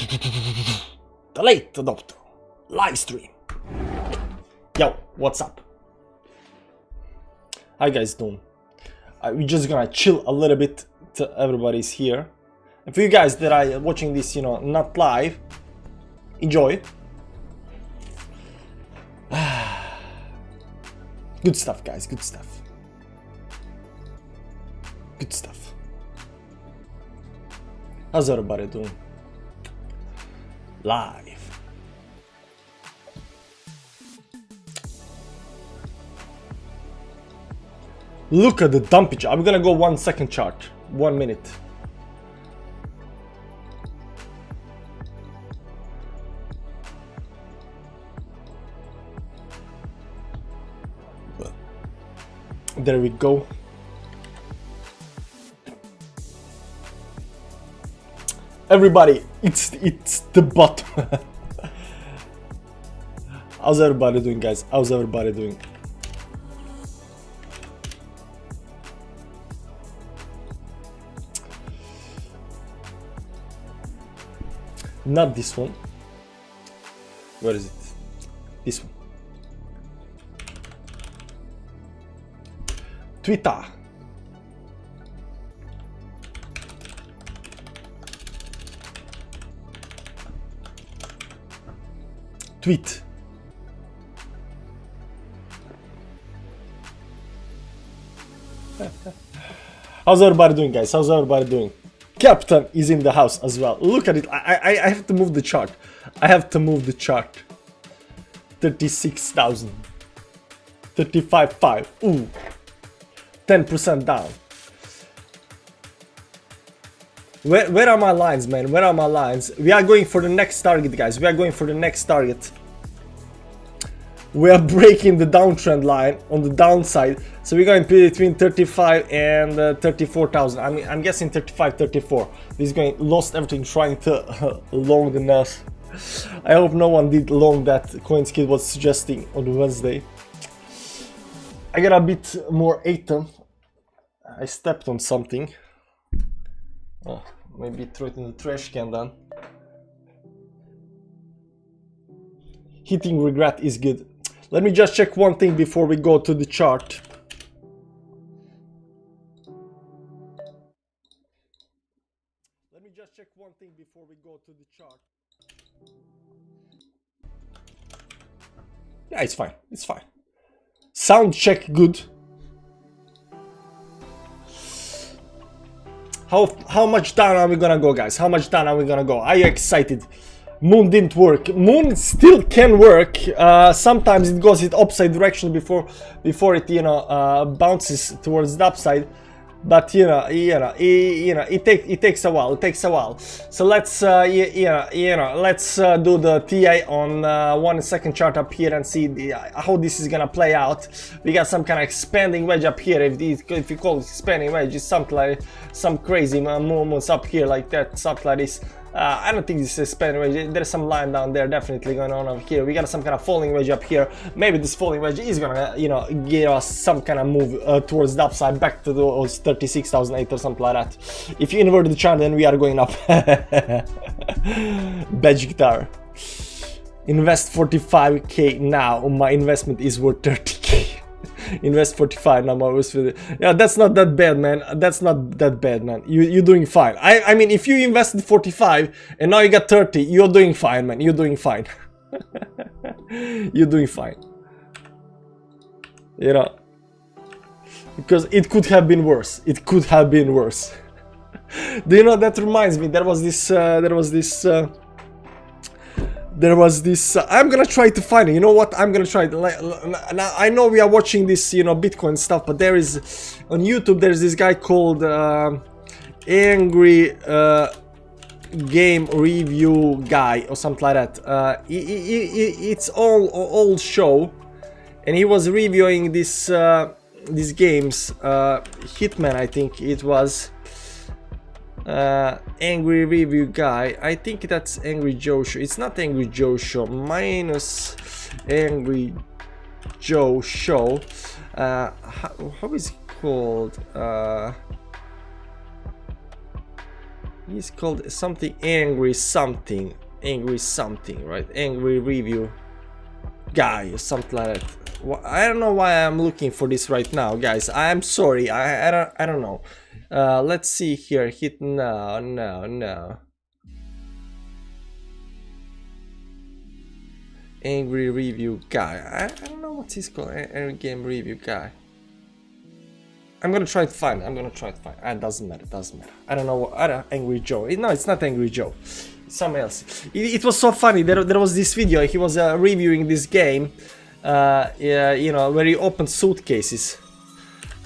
The late adopter, Livestream. Yo, what's up? How you guys doing? We're just gonna chill a little bit till everybody's here. And for you guys that are watching this, not live, enjoy. Good stuff, guys, good stuff. Good stuff. How's everybody doing? Live. Look at the dumpage. I'm gonna go 1 second chart. 1 minute. There we go. Everybody, it's the bottom. How's everybody doing, guys? How's everybody doing? Not this one. Where is it? This one. Twitter. Tweet. How's everybody doing, guys? How's everybody doing? Captain is in the house as well. Look at it. I have to move the chart. I have to move the chart. 36,000. 35.5. Ooh. 10% down. Where are my lines, man? Where are my lines? We are going for the next target, guys. We are going for the next target. We are breaking the downtrend line on the downside. So we're going between 35 and 34,000. I mean, I'm guessing 35, 34. This is going, lost everything trying to long the nose. I hope no one did long that CoinSkid was suggesting on Wednesday. I got a bit more atom. I stepped on something. Oh, maybe throw it in the trash can then. Hitting regret is good. Let me just check one thing before we go to the chart. Let me just check one thing before we go to the chart. Yeah, it's fine. It's fine. Sound check good. How much down are we gonna go, guys? How much down are we gonna go? Are you excited? Moon didn't work. Moon still can work. Sometimes it goes in opposite direction before it bounces towards the upside. But it takes a while. It takes a while. So let's let's do the TA on 1 second chart up here and see how this is gonna play out. We got some kind of expanding wedge up here. If you call it expanding wedge, it's something like some crazy movements up here like that, something like this. I don't think this is expanding wedge. There's some line down there definitely going on up here. We got some kind of falling wedge up here. Maybe this falling wedge is gonna give us some kind of move towards the upside back to those 36,008 or something like that. If you invert the chart, then we are going up. Badge guitar. Invest 45k now. My investment is worth 30k. Invest 45 now. Yeah, that's not that bad, man. That's not that bad, man. You're doing fine. I mean, if you invested 45 and now you got 30, you're doing fine, man. You're doing fine. You're doing fine. Because it could have been worse. It could have been worse. Do you know, that reminds me, there was this I'm gonna try to find it. You know what, I'm gonna try now. I know we are watching this Bitcoin stuff, but there is on YouTube, there's this guy called Angry Game Review Guy or something like that. It's all old show, and he was reviewing this these games. Hitman, I think it was. Angry Review Guy. I think that's Angry Joe Show. It's not Angry Joe Show. Minus Angry Joe Show. How is it called? He's called something angry something, right? Angry review guy or something like that. Well, I don't know why I'm looking for this right now, guys. I'm sorry. I don't know. Let's see here. Hit no. Angry review guy. I don't know what he's called. Angry game review guy. I'm gonna try to find it. It doesn't matter. I don't know what. Angry Joe. No, it's not Angry Joe. It's someone else. It was so funny. There was this video. He was reviewing this game. Yeah, you know, where he opened suitcases.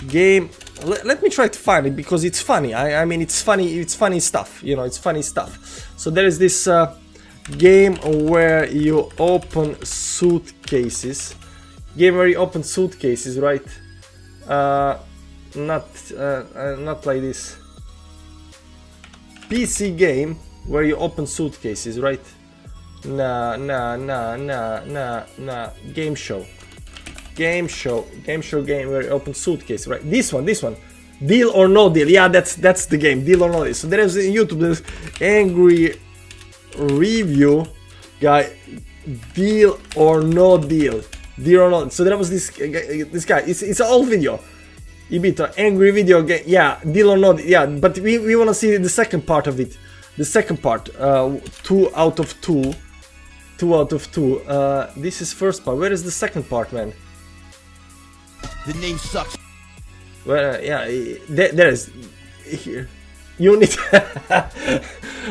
Game. Let me try to find it because it's funny. I mean, it's funny. It's funny stuff. You know, it's funny stuff. So there is this game where you open suitcases. Right? Not like this. PC game where you open suitcases, right? Nah. Game show game where you open suitcase, right? This one. Deal or no deal. Yeah, that's the game. Deal or no deal. So there is in YouTube this angry review guy. Deal or no deal. So there was this guy. It's an old video. Ibito, angry video game. Yeah, deal or not. Yeah, but we want to see the second part of it. The second part. 2 out of 2. 2 out of 2. This is first part. Where is the second part, man? The name sucks. Well, yeah, there is. Here. You need.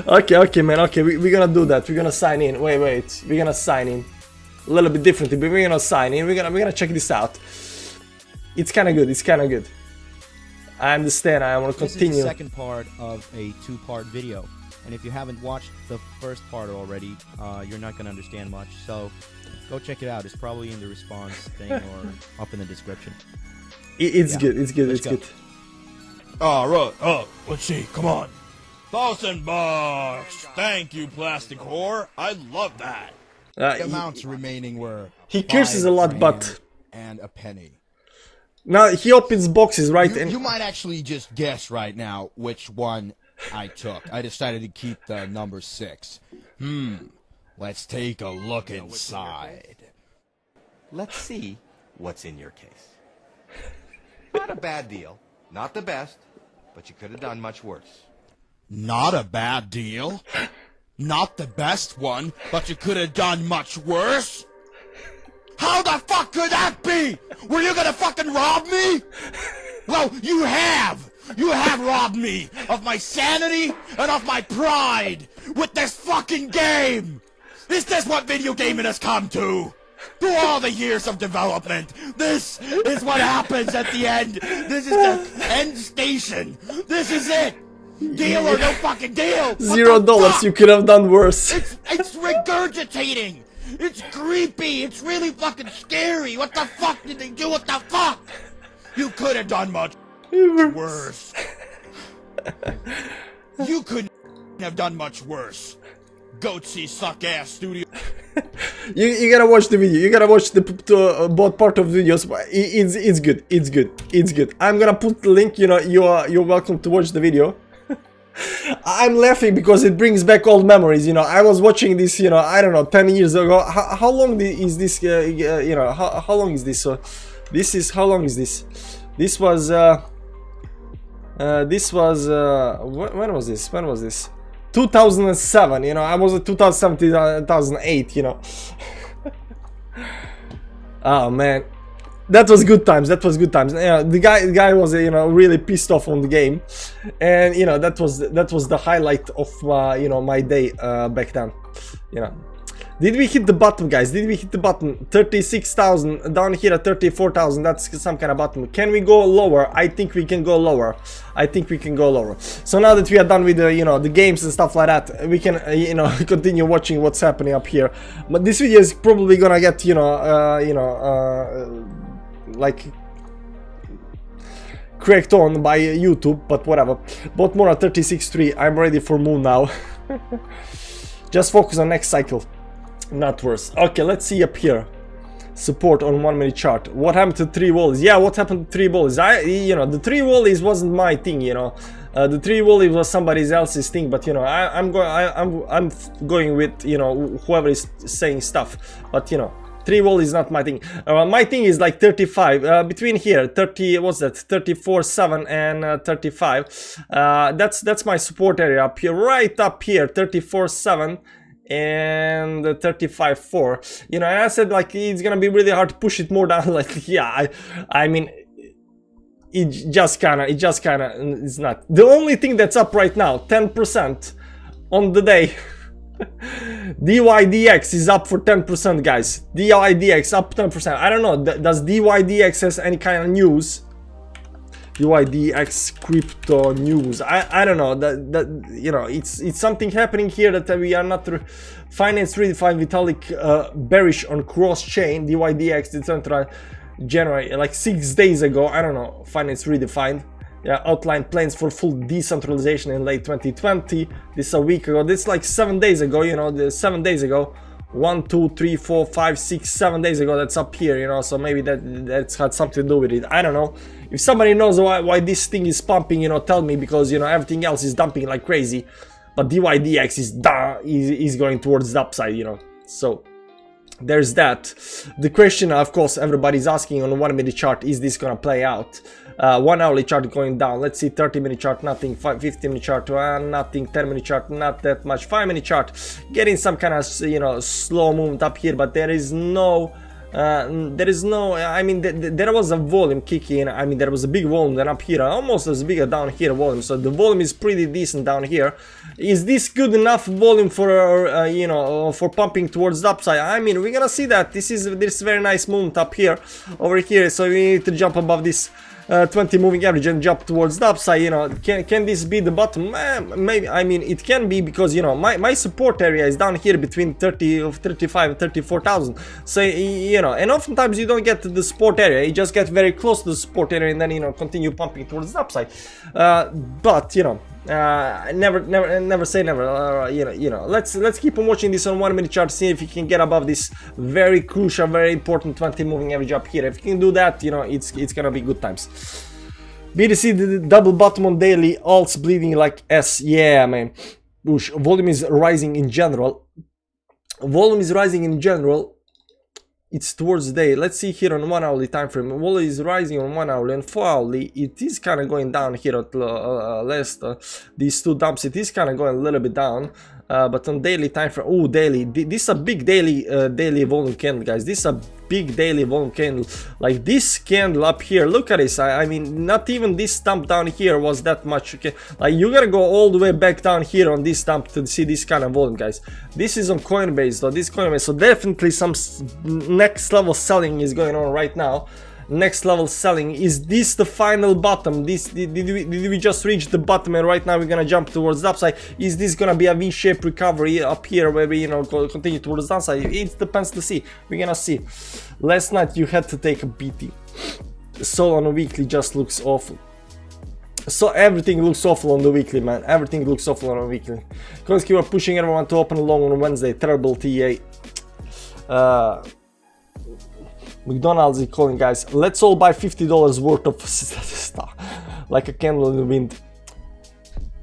Okay, man. Okay, we're gonna do that. We're gonna sign in. Wait. We're gonna sign in. A little bit differently, but we're gonna sign in. We're gonna check this out. It's kind of good. I understand. I want to continue. This is the second part of a 2-part video, and if you haven't watched the first part already, you're not gonna understand much. So go check it out. It's probably in the response thing or up in the description. It's good. It's good. Alright, let's see, come on. $1,000! Thank you, plastic whore. I love that. The amounts remaining were he curses a lot, but and a penny. Now he opens boxes, right? You might actually just guess right now which one I took. I decided to keep the number 6. Let's take a look inside. Let's see what's in your case. Not a bad deal. Not the best, but you could have done much worse. Not a bad deal. Not the best one, but you could have done much worse. How the fuck could that be? Were you gonna fucking rob me? Well, you have! You have robbed me of my sanity and of my pride with this fucking game! Is this what video gaming has come to? Through all the years of development, this is what happens at the end. This is the end station. This is it. Deal or no fucking deal. $0. You could have done worse. It's regurgitating. It's creepy. It's really fucking scary. What the fuck did they do? What the fuck? You could have done much worse. You couldn't have done much worse. Goatsy suck ass studio. You gotta watch the video. You gotta watch the both part of the videos. It's good. I'm gonna put the link. You know, you're welcome to watch the video. I'm laughing because it brings back old memories. You know, I was watching this. You know, I don't know, 10 years ago. How long is this? You know, how long is this? So, this is how long is this? This was. When was this? 2007, you know, I was in 2007, 2008, you know. Oh man, that was good times. Yeah, the guy was, you know, really pissed off on the game, and you know that was the highlight of you know, my day back then, you know. Did we hit the button, guys? 36,000 down here at 34,000. That's some kind of button. Can we go lower? I think we can go lower. So now that we are done with the, you know, the games and stuff like that, we can you know, continue watching what's happening up here. But this video is probably gonna get, you know, like cracked on by YouTube, but whatever. Bought more at 36.3. I'm ready for moon now. Just focus on next cycle. Not worse. Okay, let's see up here. Support on 1 minute chart. What happened to 3 walls? Yeah, what happened to 3 walls? You know, the 3 walls wasn't my thing, you know. The 3 wall was somebody else's thing, but you know, I'm going with, you know, whoever is saying stuff. But you know, 3 wall is not my thing. My thing is like 35 between here, 30. What's that? 34.7 and 35. That's my support area up here, right up here, 34.7. And 35.4. You know, and I said like it's gonna be really hard to push it more down. Like, yeah, I mean, it just kinda is not. The only thing that's up right now, 10% on the day. DYDX is up for 10%, guys. DYDX up 10%. I don't know. Does DYDX has any kind of news? DYDX crypto news. I don't know. That you know, it's something happening here that we are not. Finance redefined Vitalik bearish on cross chain. DYDX decentralized January, like 6 days ago. I don't know. Finance redefined. Yeah, outlined plans for full decentralization in late 2020. This a week ago. This like 7 days ago. You know, 7 days ago. 1, 2, 3, 4, 5, 6, 7 days ago. That's up here. You know, so maybe that's had something to do with it. I don't know. If somebody knows why this thing is pumping, you know, tell me, because you know everything else is dumping like crazy. But DYDX is going towards the upside. You know, so. There's that. The question, of course, everybody's asking on the 1 minute chart, is this gonna play out? 1 hourly chart going down. Let's see, 30-minute chart, nothing. 15-minute chart, nothing. 10-minute chart, not that much. 5-minute chart, getting some kind of, you know, slow movement up here, but there is no. I mean, there was a volume kicking in. I mean, there was a big volume then up here, almost as big a down here volume. So the volume is pretty decent down here. Is this good enough volume for you know, for pumping towards the upside? I mean, we're gonna see that. This very nice movement up here, over here. So we need to jump above this 20 moving average and jump towards the upside. You know, can this be the bottom? Maybe. I mean, it can be, because you know my support area is down here between 35 and 34,000. So you know, and oftentimes you don't get to the support area, you just get very close to the support area and then, you know, continue pumping towards the upside. But you know, never say never. You know, let's keep on watching this on 1 minute chart, see if you can get above this very crucial, very important 20 moving average up here. If you can do that, you know, it's gonna be good times. BTC the double bottom on daily, alts bleeding like S. Yeah, man. Oosh. Volume is rising in general. It's towards the day. Let's see here on 1 hourly time frame. Volume is rising on 1 hourly and 4 hourly. It is kind of going down here at last these two dumps. It is kind of going a little bit down. But on daily time frame, oh, daily, this is a big daily volume candle, guys. This is a big daily volume candle. Like this candle up here, look at this. I mean, not even this dump down here was that much. Okay, like you gotta go all the way back down here on this dump to see this kind of volume, guys. This is on Coinbase though. This Coinbase, so definitely some next level selling is going on right now. Next level selling. Is this the final bottom? Did we just reach the bottom and right now we're gonna jump towards the upside? Is this gonna be a V-shaped recovery up here where we, you know, continue towards the downside? It depends to see. We're gonna see. Last night you had to take a BT. So on a weekly just looks awful. So everything looks awful on the weekly, man. Everything looks awful on a weekly. Konski are pushing everyone to open long on Wednesday. Terrible TA. McDonald's is calling, guys. Let's all buy $50 worth of stuff, like a candle in the wind.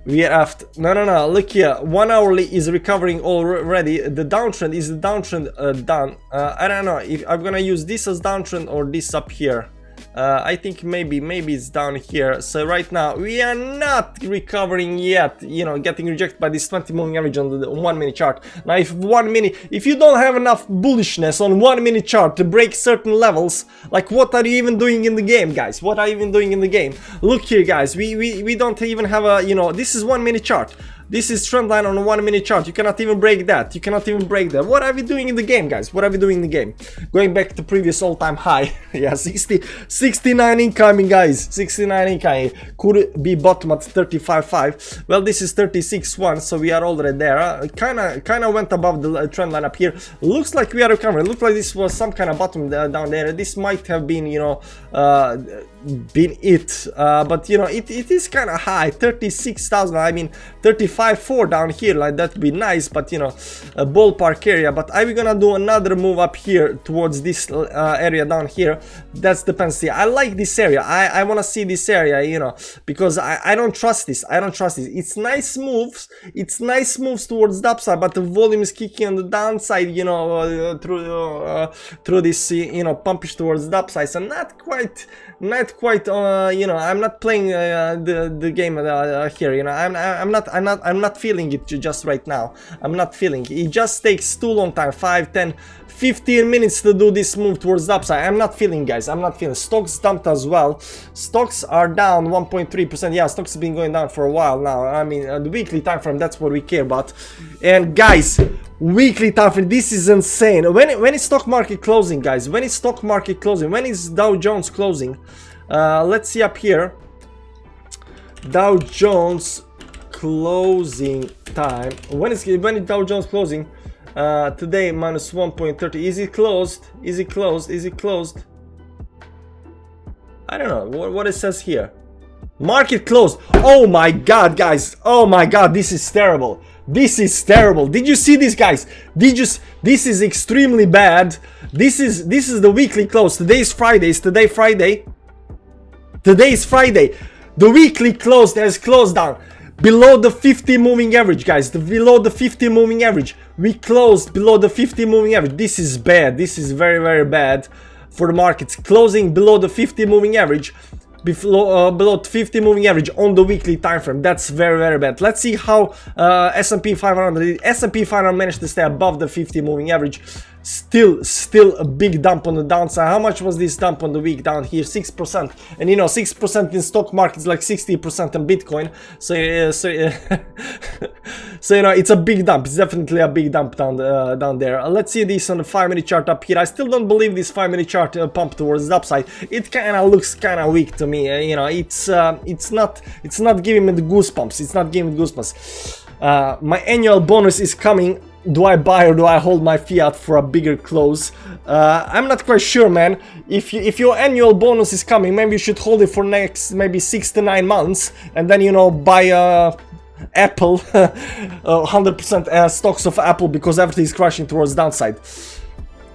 We are after. No. Look here. 1 hourly is recovering already. The downtrend is the downtrend done. I don't know if I'm gonna use this as downtrend or this up here. I think maybe it's down here. So right now we are not recovering yet, you know, getting rejected by this 20 moving average on the 1 minute chart. Now if you don't have enough bullishness on 1 minute chart to break certain levels, like what are you even doing in the game, guys? What are you even doing in the game? Look here, guys, we don't even have a, you know, this is 1 minute chart. This is trend line on a 1 minute chart. You cannot even break that. You cannot even break that. What are we doing in the game, guys? What are we doing in the game? Going back to previous all-time high. Yeah, 69 incoming, guys. 69 incoming. Could be bottom at 35.5. Well, this is 36.1, so we are already there. Kinda went above the trend line up here. Looks like we are recovering. Looks like this was some kind of bottom down there. This might have been, you know, been it, but you know, it is kind of high, 36,000. I mean 35.4 down here, like that'd be nice, but you know, a ballpark area. But are we gonna do another move up here towards this area down here? That's depends. See, I like this area. I want to see this area, you know, because I don't trust this. I don't trust this. It's nice moves. It's nice moves towards the upside, but the volume is kicking on the downside, you know, through this, you know, pumpish towards the upside. So not quite, you know, I'm not playing the game here, you know. I'm not feeling it just right now. I'm not feeling it. It just takes too long time, 5, 10, 15 minutes to do this move towards the upside. I'm not feeling, guys. I'm not feeling. Stocks dumped as well. Stocks are down 1.3%. Yeah, stocks have been going down for a while now. I mean, the weekly time frame, that's what we care about. And guys, weekly time frame, this is insane. When is stock market closing, guys? When is stock market closing? When is Dow Jones closing? Let's see up here. Dow Jones closing time. When is Dow Jones closing? Today minus 1.30. Is it closed? Is it closed? Is it closed? I don't know what it says here. Market closed. Oh my god, guys. Oh my god, this is terrible. This is terrible. Did you see this, guys? This is extremely bad. This is the weekly close. Today is Friday. Is today Friday? Today is Friday. The weekly close has closed down below the 50 moving average, guys. Below the 50 moving average. We closed below the 50 moving average. This is bad. This is very, very bad for the markets. Closing below the 50 moving average. Below 50 moving average on the weekly time frame. That's very, very bad. Let's see how S&P 500. S&P 500 managed to stay above the 50 moving average. Still a big dump on the downside. How much was this dump on the week down here? 6%. And you know, 6% in stock market is like 60% in Bitcoin. So so you know, it's a big dump. It's definitely a big dump down there. Let's see this on the 5-minute chart up here. I still don't believe this 5-minute chart pump towards the upside. It kind of looks kind of weak to me. You know, it's not giving me the goosebumps. It's not giving me goosebumps. My annual bonus is coming. Do I buy or do I hold my fiat for a bigger close? I'm not quite sure, man. If your annual bonus is coming, maybe you should hold it for next maybe 6 to 9 months, and then, you know, buy Apple, 100% stocks of Apple, because everything is crashing towards downside.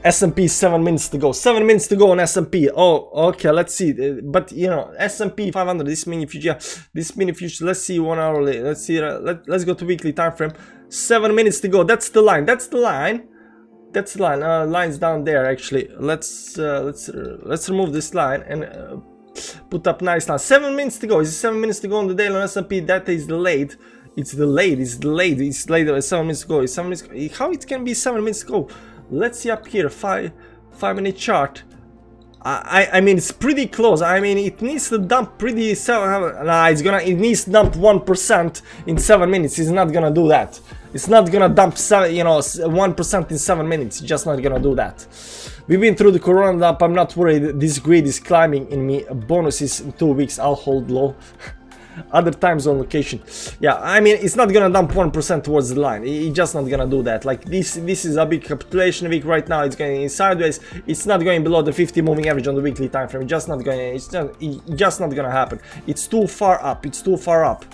S&P 7 minutes to go. 7 minutes to go on S&P. Oh, okay, let's see. But you know, S&P 500. This mini future. This mini future. Let's see 1 hourly. Let's see. Let's go to weekly time frame. 7 minutes to go. That's the line. That's the line. That's the line. Line's down there actually. Let's remove this line and put up nice line. 7 minutes to go. Is it 7 minutes to go on the daily on S&P? That is delayed. It's delayed. It's delayed. It's delayed. 7 minutes to go. It's 7 minutes. How it can be 7 minutes to go? Let's see up here, 5-minute chart. I mean, it's pretty close. I mean, it needs to dump pretty. It needs to dump 1% in 7 minutes. It's not gonna do that. It's not gonna dump 1% in 7 minutes. It's just not gonna do that. We've been through the corona dump. I'm not worried. This greed is climbing in me. Bonuses in 2 weeks. I'll hold low. Other times on location. Yeah, I mean, it's not gonna dump 1% towards the line. It's just not gonna do that. Like this is a big capitulation week right now. It's going sideways. It's not going below the 50 moving average on the weekly time frame. It's just not gonna happen. It's too far up. It's too far up.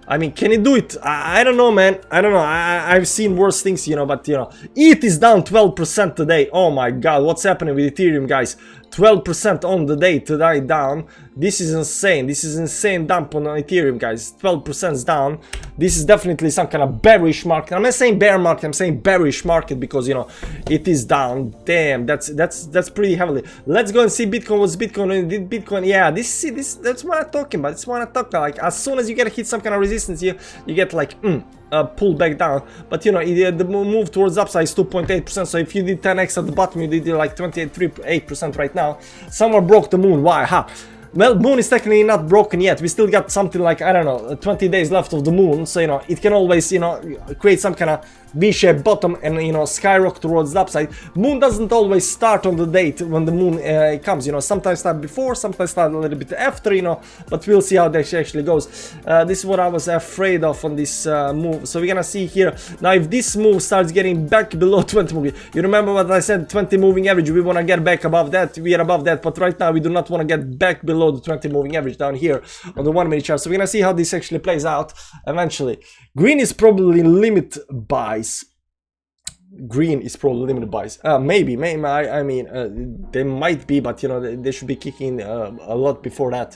I mean, can it do it? I don't know, man. I don't know. I've seen worse things, you know, but you know, ETH is down 12% today. Oh my god, what's happening with Ethereum, guys? 12% on the day today down. This is insane. This is insane dump on Ethereum, guys. 12% down. This is definitely some kind of bearish market. I'm not saying bear market, I'm saying bearish market because, you know, it is down. Damn, that's pretty heavily. Let's go and see Bitcoin. What's Bitcoin? Did Bitcoin? Yeah, that's what I'm talking about. That's what I'm talking about. Like, as soon as you get hit some kind of resistance, you get like pull back down. But you know, the move towards upside is 2.8%. So if you did 10x at the bottom, you did like 28% right now. Someone broke the moon. Why? Ha. Well, moon is technically not broken yet. We still got something like, I don't know, 20 days left of the moon. So, you know, it can always, you know, create some kind of V-shaped bottom and, you know, skyrocket towards the upside. Moon doesn't always start on the date when the moon comes, you know. Sometimes start before, sometimes start a little bit after, you know. But we'll see how that actually goes. This is what I was afraid of on this move. So we're gonna see here. Now, if this move starts getting back below 20 moving, you remember what I said, 20 moving average, we want to get back above that. We are above that. But right now, we do not want to get back below below the 20 moving average down here on the 1 minute chart. So we're gonna see how this actually plays out eventually. Green is probably limit buys. Green is probably limited buys. Maybe. I mean, they might be, but you know, they should be kicking a lot before that.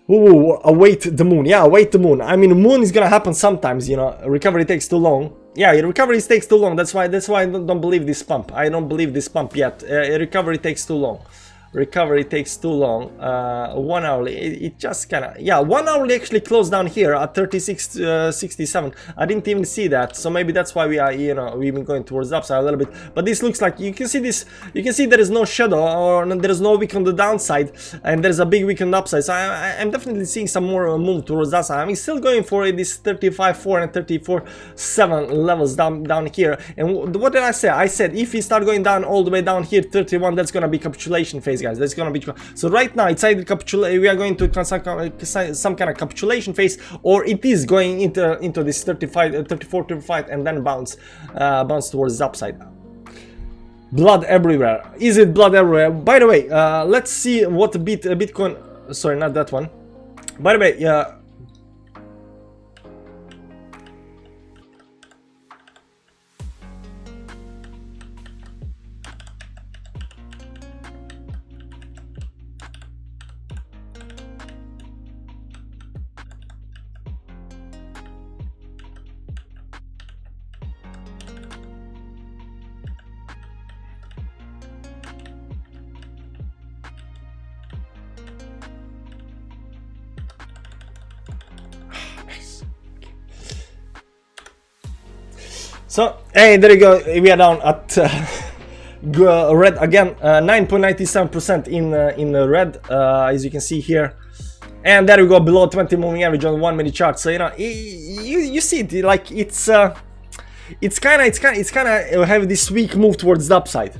Ooh, await the moon. Yeah, await the moon. I mean, moon is gonna happen sometimes. You know, recovery takes too long. Yeah, recovery takes too long. That's why I don't believe this pump. I don't believe this pump yet. Recovery takes too long. Recovery takes too long. 1 hourly, it just kind of, yeah, 1 hourly actually closed down here at 36.67. I didn't even see that, so maybe that's why we are, you know, we've been going towards the upside a little bit. But this looks like, you can see this, you can see there is no shadow, or there is no wick on the downside, and there's a big wick on the upside. So I'm definitely seeing some more move towards that side. I'm still going for this 35.4 and 34.7 levels down here. And what did I say? I said if we start going down all the way down here 31, that's gonna be capitulation phase, guys. That's gonna be, so right now it's either we are going to some kind of capitulation phase, or it is going into this 34, 35, and then bounce towards the upside. Blood everywhere. Is it blood everywhere? By the way, let's see what Bitcoin. Sorry, not that one. By the way, so, hey, there you go. We are down at red again, 9.97% in red, as you can see here. And there we go, below 20 moving average on the 1 minute chart. So you know, you see it, like it's kind of have this weak move towards the upside.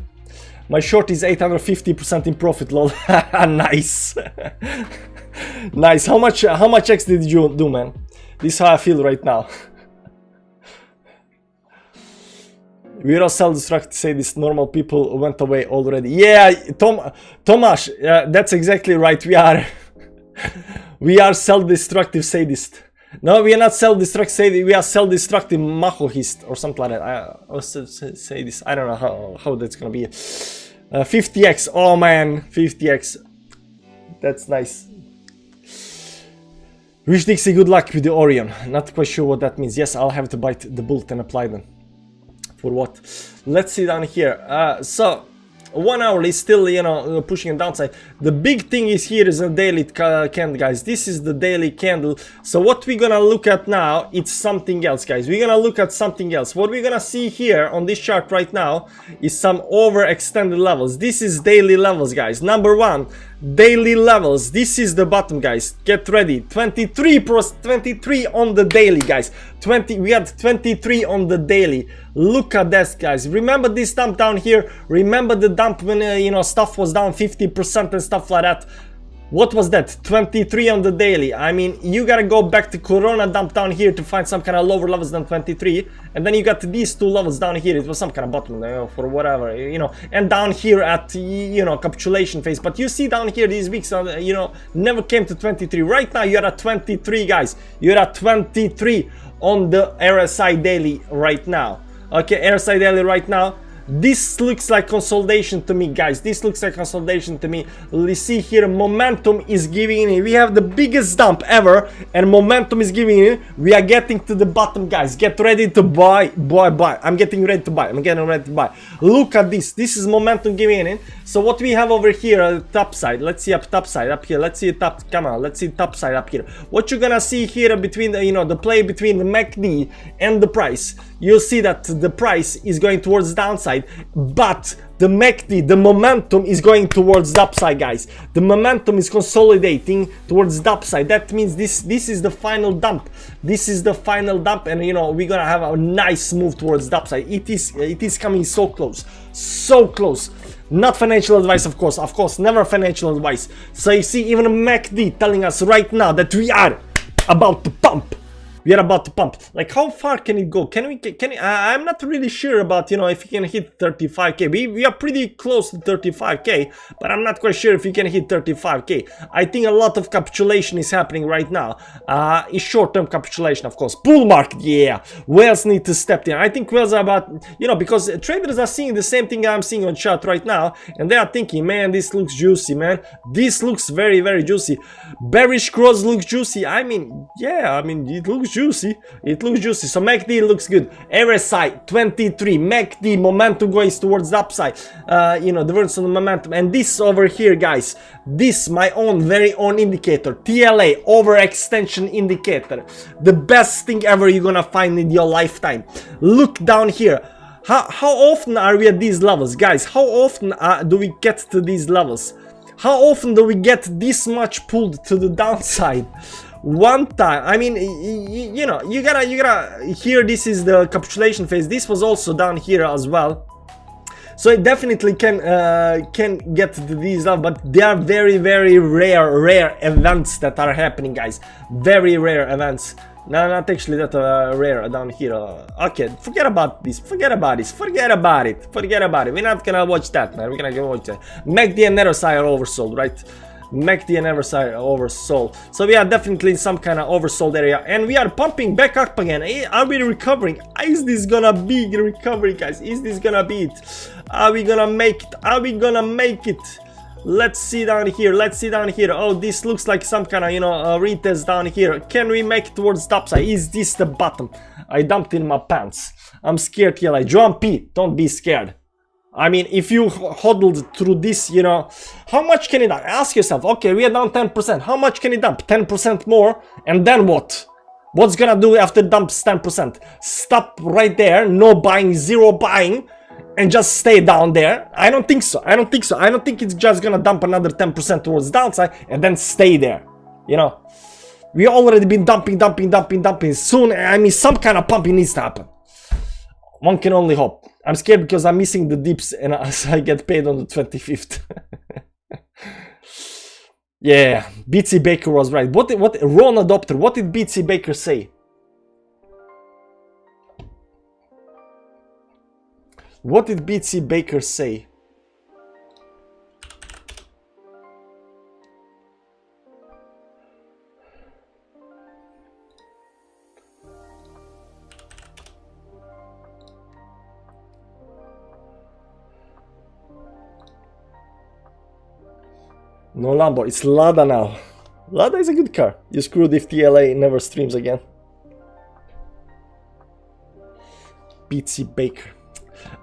My short is 850% in profit, lol. Nice, nice. How much X did you do, man? This is how I feel right now. We are self-destruct, say this, normal people went away already. Yeah, Tomasz, that's exactly right. We are self-destructive sadist. No, we are not self-destructive sadist, we are self-destructive masochist or something like that. I say this. I don't know how that's gonna be. 50x, oh man, 50x. That's nice. Wish Dixie good luck with the Orion. Not quite sure what that means. Yes, I'll have to bite the bullet and apply them. For what? Let's see down here. So 1 hour is still, you know, pushing a downside. The big thing is here is a daily candle, guys. This is the daily candle. So what we're gonna look at now, it's something else, guys. We're gonna look at something else. What we're gonna see here on this chart right now is some overextended levels. This is daily levels, guys. Number one, daily levels. This is the bottom, guys. Get ready. 23 on the daily, guys. We had 23 on the daily. Look at this, guys. Remember this dump down here? Remember the dump when you know, stuff was down 50% and stuff like that? What was that? 23 on the daily. I mean, you gotta go back to Corona dump down here to find some kind of lower levels than 23. And then you got these two levels down here. It was some kind of bottom, you know, for whatever, you know. And down here at, you know, capitulation phase. But you see down here, these weeks, you know, never came to 23. Right now, you're at 23, guys. You're at 23 on the RSI daily right now. Okay, RSI daily right now. This looks like consolidation to me, guys. This looks like consolidation to me. Let's see here, momentum is giving in. We have the biggest dump ever, and momentum is giving in. We are getting to the bottom, guys. Get ready to buy, buy. I'm getting ready to buy. I'm getting ready to buy. Look at this. This is momentum giving in. So what we have over here at the top side. Let's see top side up here. Let's see top. Come on. Let's see top side up here. What you're gonna see here between the, you know, the play between the MACD and the price. You'll see that the price is going towards the downside, but the MACD, the momentum is going towards the upside, guys. The momentum is consolidating towards the upside. That means this is the final dump. This is the final dump, and you know, we're gonna have a nice move towards the upside. It is coming so close, so close. Not financial advice, of course, never financial advice. So you see, even MACD telling us right now that we are about to pump. we are about to pump. Like, how far can it go? I'm not really sure about, you know, if you can hit 35k. We are pretty close to 35k, but I'm not quite sure if you can hit 35k. I think a lot of capitulation is happening right now. It's short-term capitulation, of course. Bull market, yeah. Whales need to step in. I think whales are about, you know, because traders are seeing the same thing I'm seeing on chart right now, and they are thinking, man, this looks juicy, man. This looks very, very juicy. Bearish cross looks juicy. I mean, yeah, I mean, it looks juicy. It looks juicy. So MACD looks good. RSI 23. MACD momentum goes towards the upside. You know, diversion of momentum. And this over here, guys, this my own very own indicator. TLA, overextension indicator. The best thing ever you're gonna find in your lifetime. Look down here. How often are we at these levels, guys? How often do we get to these levels? How often do we get this much pulled to the downside? One time. I mean, you know, you gotta here, this is the capitulation phase. This was also down here as well. So it definitely can get to these levels, but they are very, very rare events that are happening, guys. Very rare events. No, not actually that rare down here. Okay, forget about this. Forget about this. Forget about it. Forget about it. We're not gonna watch that, man. We're gonna go watch that. MACD and RSI are oversold, right? MACD and RSI are oversold. So we are definitely in some kind of oversold area, and we are pumping back up again. Are we recovering? Is this gonna be the recovery, guys? Is this gonna be it? Are we gonna make it? Are we gonna make it? Let's see down here. Let's see down here. Oh, this looks like some kind of, you know, retest down here. Can we make it towards the upside? Is this the bottom? I dumped in my pants. I'm scared here. Like, John P, don't be scared. I mean, if you hodled through this, you know, how much can it dump? Ask yourself, okay, we are down 10%. How much can it dump? 10% more? And then what? What's gonna do after it dumps 10%? Stop right there. No buying, zero buying. And just stay down there? I don't think so. I don't think so. I don't think it's just gonna dump another 10% towards the downside and then stay there. You know, we already been dumping. Soon, I mean, some kind of pumping needs to happen. One can only hope. I'm scared because I'm missing the dips and I get paid on the 25th. Yeah, BC Baker was right. What Ron Adopter? What did BC Baker say? What did BC Baker say? No Lambo, it's Lada now. Lada is a good car. You screwed if TLA never streams again. BC Baker.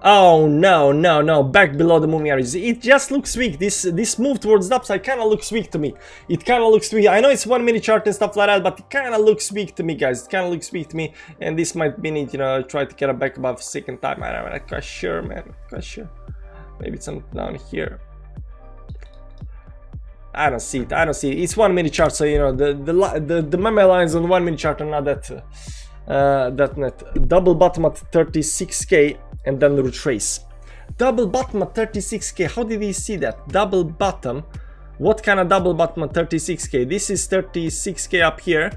Oh no, back below the moving average. It just looks weak. This move towards the upside kind of looks weak to me. It kind of looks weak. I know it's 1 minute chart and stuff like that, but it kind of looks weak to me, guys. It kind of looks weak to me, and this might be it, you know, try to get it back above second time. I'm not quite sure, man. Quite sure. Maybe it's something down here. I don't see it. I don't see it. It's 1 minute chart, so you know the meme lines on 1 minute chart are not that net. Double bottom at 36k and then retrace. Double bottom at 36k. How did he see that? Double bottom. What kind of double bottom at 36k? This is 36k up here.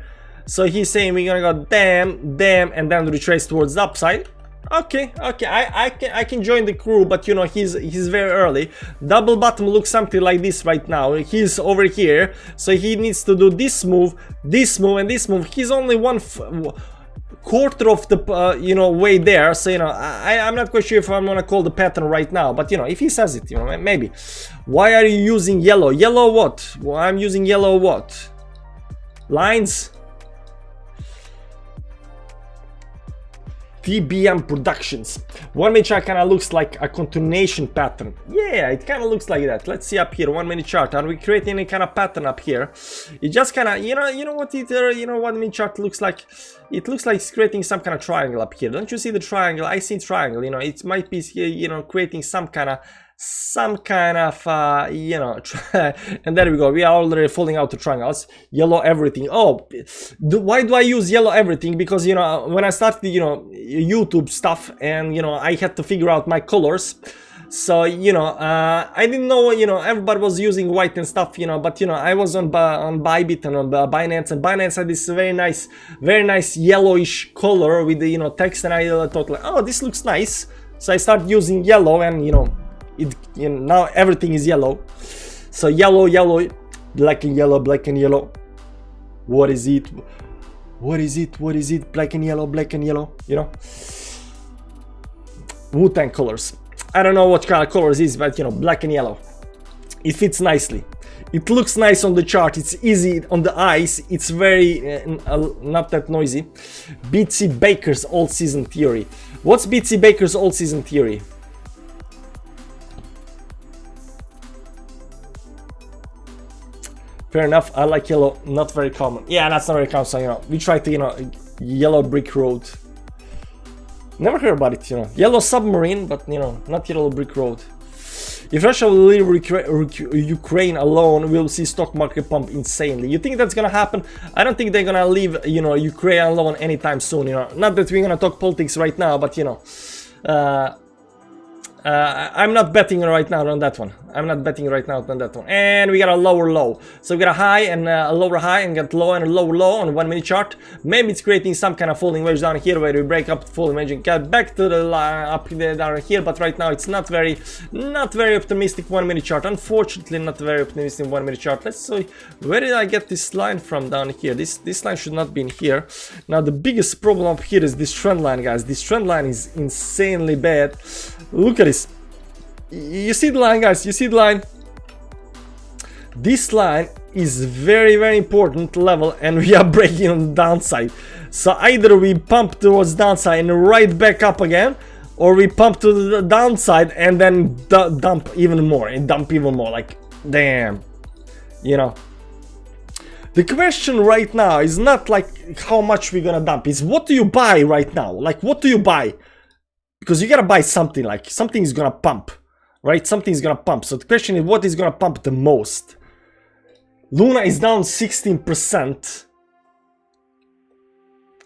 So he's saying we're gonna go damn, and then retrace towards the upside. Okay, I can join the crew, but you know he's very early. Double bottom looks something like this right now. He's over here, so he needs to do this move, and this move. He's only quarter of the you know, way there, so you know I'm not quite sure if I'm gonna call the pattern right now, but you know, if he says it, you know, maybe. Why are you using yellow? Yellow what? Well, I'm using yellow what? Lines. TBM Productions. 1 minute chart kind of looks like a continuation pattern. Yeah, it kind of looks like that. Let's see up here, 1 minute chart. Are we creating any kind of pattern up here? It just kind of, you know what it, you know, 1 minute chart looks like. It looks like it's creating some kind of triangle up here. Don't you see the triangle? I see triangle. You know, it might be, you know, creating some kind of you know, and there we go. We are already falling out to triangles. Yellow everything. Oh, why do I use yellow everything? Because you know, when I started, you know, YouTube stuff, and you know, I had to figure out my colors. So you know, I didn't know, you know, everybody was using white and stuff, you know, but you know, I was on Bybit and on Binance, and Binance had this very nice yellowish color with the, you know, text, and I thought like, oh, this looks nice. So I started using yellow, and you know, now everything is yellow. So yellow, black and yellow, black and yellow. What is it? What is it? What is it? Black and yellow, you know? Wu-Tang colors. I don't know what kind of colors is, but you know, black and yellow. It fits nicely. It looks nice on the chart. It's easy on the eyes. It's very not that noisy. BTC Baker's all season theory. What's BTC Baker's all season theory? Fair enough. I like yellow. Not very common. Yeah, that's not very common. So you know, we try to, you know, yellow brick road. Never heard about it, you know. Yellow submarine, but you know, not yellow brick road. If Russia will leave Ukraine alone, we'll see stock market pump insanely. You think that's gonna happen? I don't think they're gonna leave, you know, Ukraine alone anytime soon, you know. Not that we're gonna talk politics right now, but you know, I'm not betting right now on that one. I'm not betting right now on that one. And we got a lower low. So we got a high and a lower high, and got low and a lower low on 1 minute chart. Maybe it's creating some kind of falling wedge down here where we break up the falling wedge and get back to the line up there down here. But right now it's not very optimistic 1 minute chart. Unfortunately, not very optimistic 1 minute chart. Let's see, where did I get this line from down here? This line should not be in here. Now the biggest problem up here is this trend line, guys. This trend line is insanely bad. Look at this. You see the line, guys? You see the line? This line is very important level, and we are breaking on the downside. So either we pump towards downside and right back up again, or we pump to the downside and then dump even more like, damn, you know. The question right now is not like how much we're gonna dump, it's what do you buy right now? Like, what do you buy? Because you gotta buy something, like something is gonna pump, right? Something is gonna pump. So the question is, what is gonna pump the most? Luna is down 16%.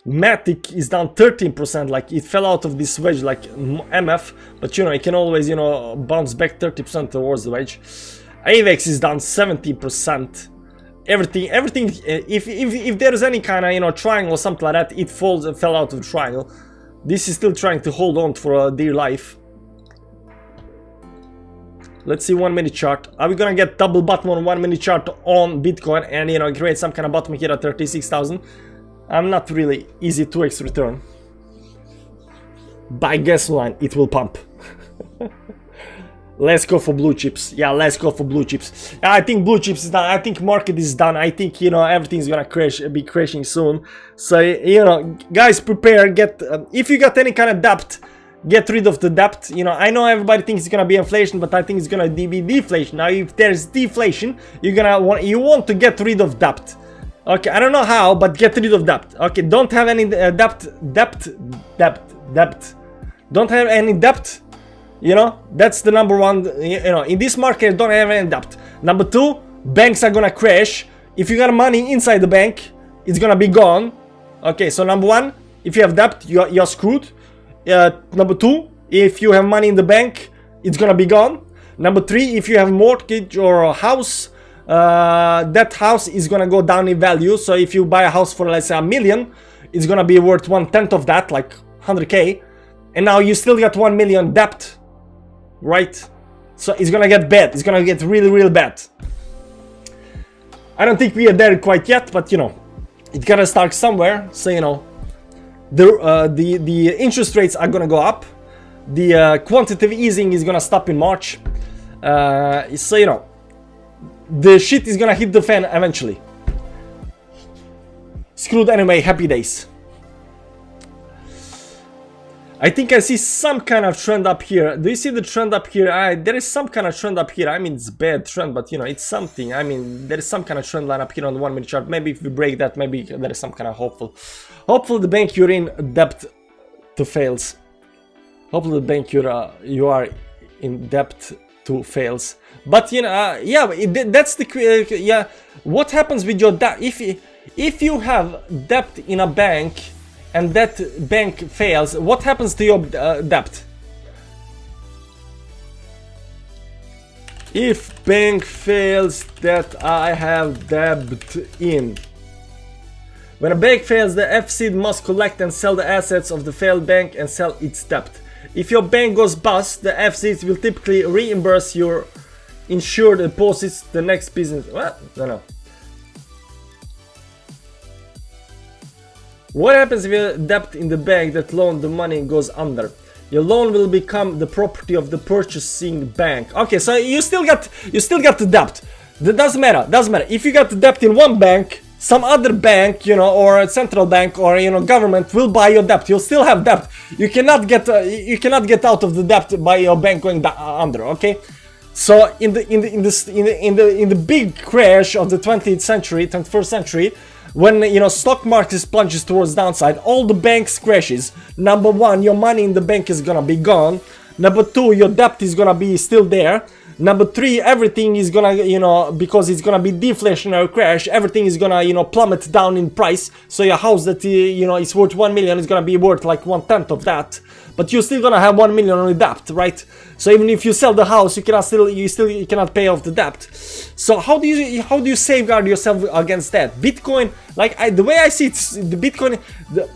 Matic is down 13%. Like, it fell out of this wedge like MF, but you know, it can always, you know, bounce back 30% towards the wedge. AVEX is down 17%. Everything. If there's any kind of, you know, triangle or something like that, it fell out of the triangle. This is still trying to hold on for dear life. Let's see 1 minute chart. Are we gonna get double bottom on 1 minute chart on Bitcoin and, you know, create some kind of bottom here at 36,000? I'm not really easy 2x return. By gasoline, it will pump. Let's go for blue chips. Yeah, let's go for blue chips. I think blue chips is done. I think market is done. I think, you know, everything's gonna be crashing soon. So, you know, guys, prepare. Get if you got any kind of debt, get rid of the debt. You know, I know everybody thinks it's gonna be inflation, but I think it's gonna be deflation. Now, if there's deflation, you want to get rid of debt. Okay, I don't know how, but get rid of debt. Okay, don't have any debt. Don't have any debt. You know, that's the number one. You know, in this market, don't have any debt. Number two, banks are gonna crash. If you got money inside the bank, it's gonna be gone. Okay, so number one, if you have debt, you're screwed. Number two, if you have money in the bank, it's gonna be gone. Number three, if you have mortgage or a house, that house is gonna go down in value. So if you buy a house for, let's say, $1 million, it's gonna be worth 1/10 of that, like 100K, and now you still got 1 million debt. Right? So it's gonna get bad. It's gonna get really bad. I don't think we are there quite yet, but you know, it gotta start somewhere. So you know, the interest rates are gonna go up. The quantitative easing is gonna stop in March. So you know, the shit is gonna hit the fan eventually. Screwed anyway. Happy days. I think I see some kind of trend up here. Do you see the trend up here? There is some kind of trend up here. I mean, it's bad trend, but you know, it's something. I mean, there is some kind of trend line up here on the 1 minute chart. Maybe if we break that, maybe there is some kind of hopeful. Hopefully the bank you're in debt to fails. Hopefully the bank you are in debt to fails. But you know, yeah, that's the yeah. What happens with your debt if you have debt in a bank? And that bank fails, what happens to your debt? If bank fails that I have debt in. When a bank fails, the FSID must collect and sell the assets of the failed bank and sell its debt. If your bank goes bust, the FSID will typically reimburse your insured deposits the next business. What? No. What happens if your debt in the bank that loaned the money goes under? Your loan will become the property of the purchasing bank. Okay, so you still got the debt. That doesn't matter. If you got the debt in one bank, some other bank, you know, or a central bank, or you know, government will buy your debt. You'll still have debt. You cannot get out of the debt by your bank going under. Okay, so in the big crash of the 20th century, 21st century, when you know stock market plunges towards downside, all the banks crashes. Number one, your money in the bank is gonna be gone. Number two, your debt is gonna be still there. Number three, everything is gonna, you know, because it's gonna be deflationary crash, everything is gonna, you know, plummet down in price. So your house that, you know, is worth 1 million is gonna be worth like 1/10 of that. But you're still gonna have 1 million on debt, right? So even if you sell the house, you cannot pay off the debt. So how do you safeguard yourself against that? Bitcoin, like the way I see it, the Bitcoin,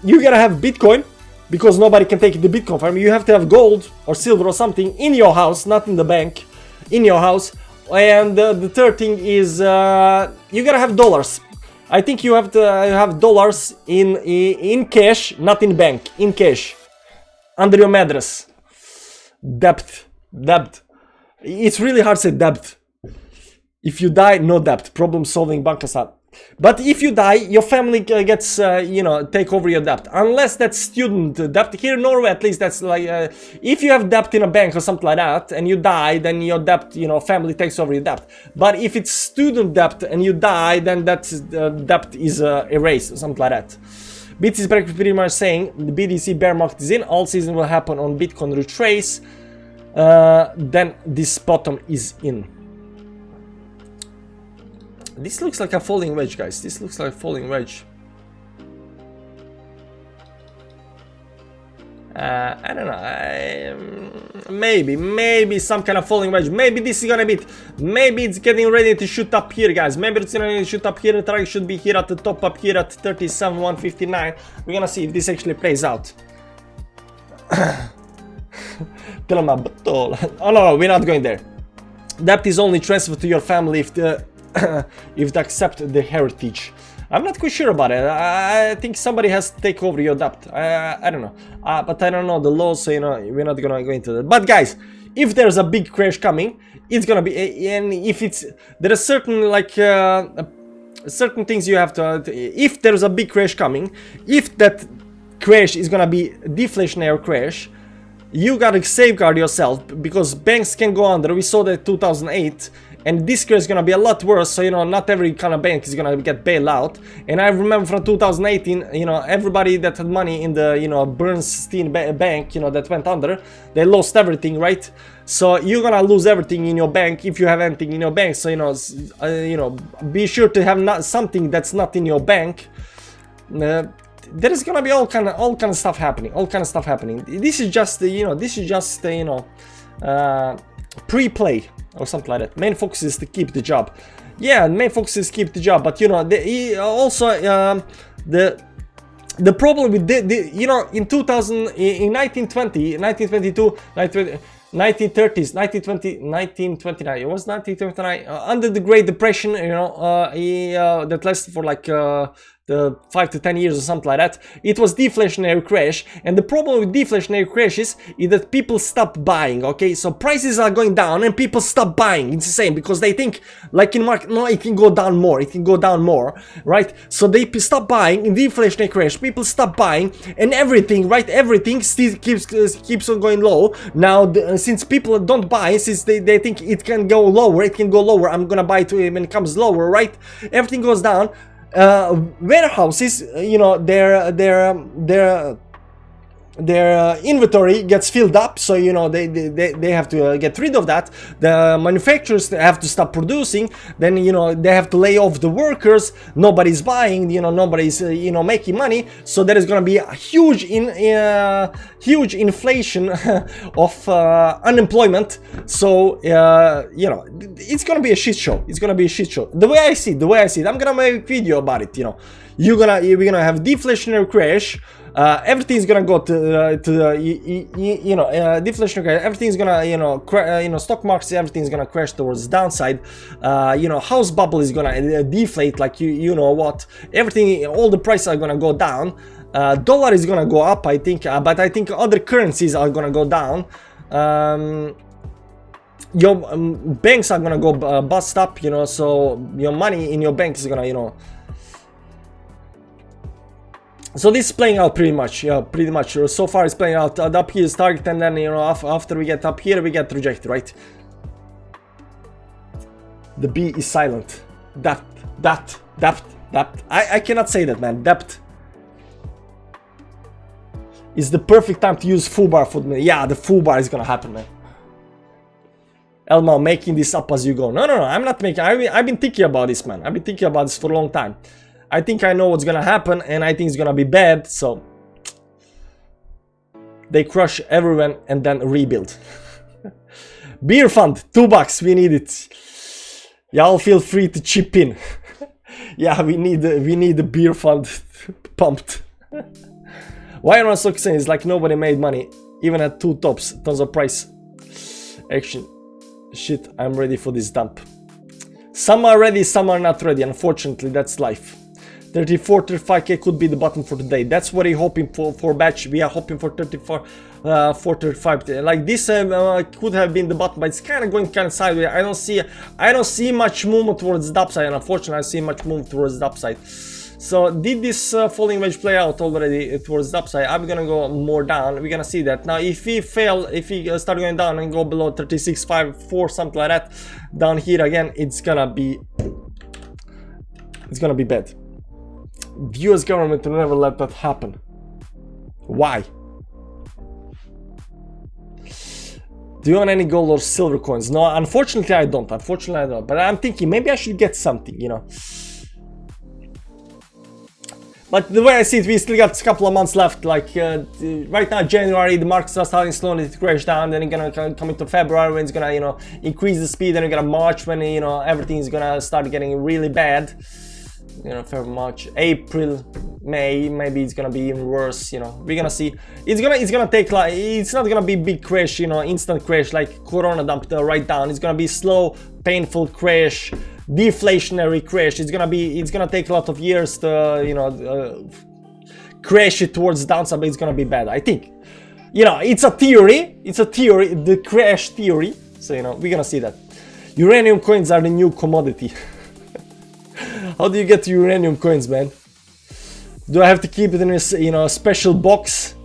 you gotta have Bitcoin because nobody can take the Bitcoin from you. You have to have gold or silver or something in your house, not in the bank. In your house. And the third thing is you gotta have dollars. I think you have to have dollars in cash, not in bank, in cash, under your mattress. Debt. It's really hard to say debt. If you die, no debt. Problem solving bankasat. But if you die, your family gets, you know, take over your debt. Unless that's student debt. Here in Norway, at least, that's like, if you have debt in a bank or something like that, and you die, then your debt, you know, family takes over your debt. But if it's student debt and you die, then that debt is erased or something like that. BTC is pretty much saying the BTC bear market is in. All season will happen on Bitcoin retrace. Then this bottom is in. This looks like a falling wedge, guys. This looks like a falling wedge. I don't know. Maybe some kind of falling wedge. Maybe this is gonna be it. Maybe it's getting ready to shoot up here, guys. Maybe it's gonna shoot up here. The target should be here at the top, up here at 37,159. We're gonna see if this actually plays out. Oh no, we're not going there. Debt is only transferred to your family if they accept the heritage. I'm not quite sure about it. I think somebody has to take over your debt. I don't know. But I don't know the laws, so you know, we're not gonna go into that. But guys, if there's a big crash coming, it's gonna be, and if it's, there are certain like certain things you have to, if there's a big crash coming, if that crash is gonna be a deflationary crash, you gotta safeguard yourself, because banks can go under. We saw that in 2008. And this crash is gonna be a lot worse, so you know, not every kind of bank is gonna get bailed out. And I remember from 2018, you know, everybody that had money in the, you know, Bernstein bank, you know, that went under, they lost everything, right? So you're gonna lose everything in your bank if you have anything in your bank. So you know, be sure to have something that's not in your bank. There is gonna be all kind of stuff happening. This is just, you know, pre-play. Or something like that. Main focus is to keep the job. Yeah, main focus is keep the job. But you know, also the problem with you know, in 1920, 1922, 1930s, 1920, 1929. It was 1929 under the Great Depression. You know, that lasted for like the 5 to 10 years or something like that. It was deflationary crash, and the problem with deflationary crashes is that people stop buying. Okay, so prices are going down and people stop buying. It's the same, because they think, like in market, no, it can go down more, right? So they stop buying. In deflationary crash, people stop buying, and everything, right? Everything still keeps on going low. Now, since people don't buy, since they think it can go lower, I'm gonna buy it when it comes lower, right? Everything goes down. Warehouses, you know, inventory gets filled up, so you know they have to get rid of that. The manufacturers have to stop producing, then you know they have to lay off the workers, nobody's buying, you know, nobody's you know making money, so there is going to be a huge inflation of unemployment. So you know, it's going to be a shit show. It's going to be a shit show. The way I see it, I'm going to make a video about it. You know, we're gonna have deflationary crash. Everything's gonna go to you know deflationary crash. Everything's gonna you know stock markets, everything's gonna crash towards downside. You know, house bubble is gonna deflate, like you know what, everything, all the prices are gonna go down. Dollar is gonna go up, I think, but I think other currencies are gonna go down. Your banks are gonna go bust up, you know, so your money in your bank is gonna, you know. So this is playing out pretty much, yeah, pretty much. So far it's playing out. Up here is target, and then, you know, after we get up here, we get rejected, right? The B is silent. Depth. I cannot say that, man. Depth is the perfect time to use full bar for me. Yeah, the full bar is gonna happen, man. Elmo making this up as you go. No, I'm not making. I've been thinking about this, man. I've been thinking about this for a long time. I think I know what's gonna happen, and I think it's gonna be bad, so they crush everyone and then rebuild. Beer fund, $2, we need it. Y'all feel free to chip in. Yeah, we need the beer fund pumped. Why am I so saying? It's like nobody made money, even at 2 tops, tons of price action. Shit, I'm ready for this dump. Some are ready, some are not ready. Unfortunately, that's life. 34, 35k could be the bottom for today. That's what we're hoping for batch. We are hoping for 34, 35. Like this could have been the bottom, but it's kind of going kind of sideways. I don't see much movement towards the upside, and unfortunately, I see much movement towards the upside. So did this falling wedge play out already towards the upside? I'm gonna go more down. We're gonna see that. Now if we fail, if we start going down and go below 36.54, something like that, down here again, it's gonna be bad. The US government will never let that happen. Why? Do you own any gold or silver coins? No, unfortunately I don't. But I'm thinking maybe I should get something, you know. But the way I see it, we still got a couple of months left. Like right now, January, the markets are starting slowly to crash down. Then it's gonna come into February when it's gonna, you know, increase the speed. Then you're gonna March when, you know, everything's gonna start getting really bad. You know, February, March, April, May, maybe it's gonna be even worse. You know, we're gonna see. It's gonna take, like, it's not gonna be big crash, you know, instant crash like Corona dumped right down. It's gonna be slow, painful crash, deflationary crash. It's gonna take a lot of years to, you know, crash it towards the downside, but it's gonna be bad, I think. You know, it's a theory, the crash theory. So, you know, we're gonna see that. Uranium coins are the new commodity. How do you get uranium coins, man? Do I have to keep it in a, you know, special box?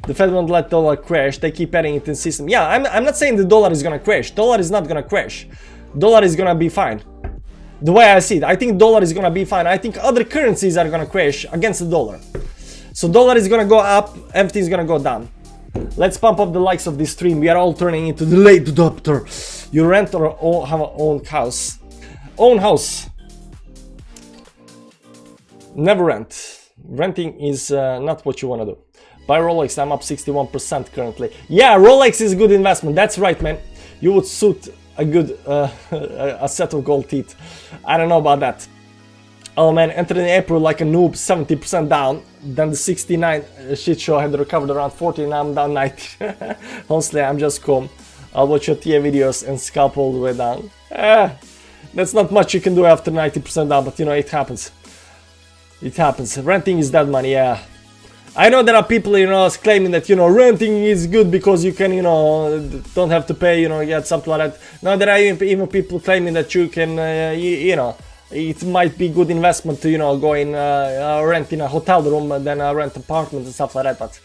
The Fed won't let dollar crash. They keep adding it in the system. Yeah, I'm not saying the dollar is gonna crash. Dollar is not gonna crash. Dollar is gonna be fine. The way I see it, I think dollar is gonna be fine. I think other currencies are gonna crash against the dollar. So dollar is gonna go up, everything's gonna go down. Let's pump up the likes of this stream. We are all turning into the late adopter. You rent or have an own house. Own house. Never rent. Renting is not what you want to do. Buy Rolex, I'm up 61% currently. Yeah, Rolex is a good investment. That's right, man. You would suit a good a set of gold teeth. I don't know about that. Oh man, entered in April like a noob, 70% down. Then the 69 shit show had recovered around 40, and I'm down 90. Honestly, I'm just calm. I'll watch your TA videos and scalp all the way down. That's not much you can do after 90% down, but you know, it happens. It happens. Renting is dead money, yeah. I know there are people, you know, claiming that, you know, renting is good because you can, you know, don't have to pay, you know, get something like that. Now there are even people claiming that you can, you know, it might be good investment to, you know, go in, rent in a hotel room and then rent apartment and stuff like that. But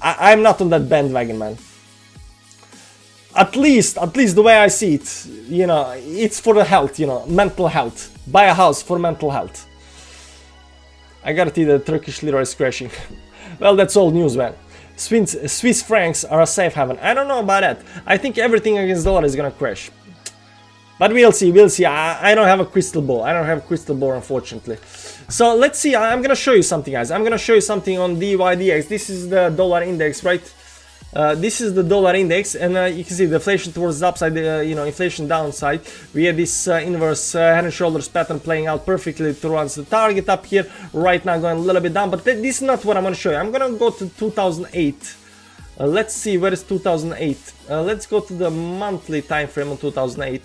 I'm not on that bandwagon, man. At least the way I see it, you know, it's for the health, you know, mental health. Buy a house for mental health. I gotta see the Turkish lira is crashing. Well, that's old news, man. Swiss francs are a safe haven. I don't know about that. I think everything against dollar is gonna crash. But we'll see, we'll see. I don't have a crystal ball. I don't have a crystal ball, unfortunately. So let's see. I'm gonna show you something, guys. I'm gonna show you something on DYDX. This is the dollar index, right? This is the dollar index, and you can see deflation towards the upside, you know, inflation downside. We have this inverse head and shoulders pattern playing out perfectly towards the target up here. Right now going a little bit down, but this is not what I'm gonna show you. I'm gonna go to 2008. Let's see, where is 2008? Let's go to the monthly time frame on 2008.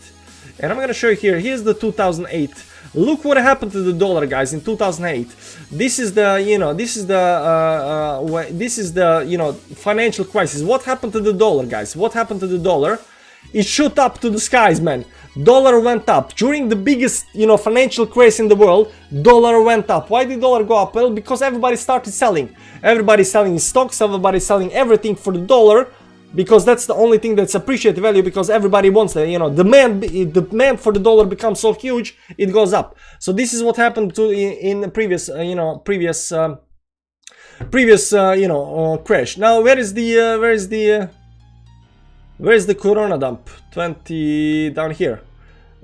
And I'm gonna show you here. Here's the 2008. Look what happened to the dollar, guys, in 2008. This is the, you know, this is the, you know, financial crisis. What happened to the dollar, guys? What happened to the dollar? It shot up to the skies, man. Dollar went up during the biggest, you know, financial crisis in the world. Dollar went up. Why did dollar go up? Well, because everybody started selling. Everybody's selling stocks. Everybody's selling everything for the dollar. Because that's the only thing that's appreciated value, because everybody wants that, you know, the demand for the dollar becomes so huge, it goes up. So this is what happened to in the previous, crash. Now where is the Corona dump? 20 down here.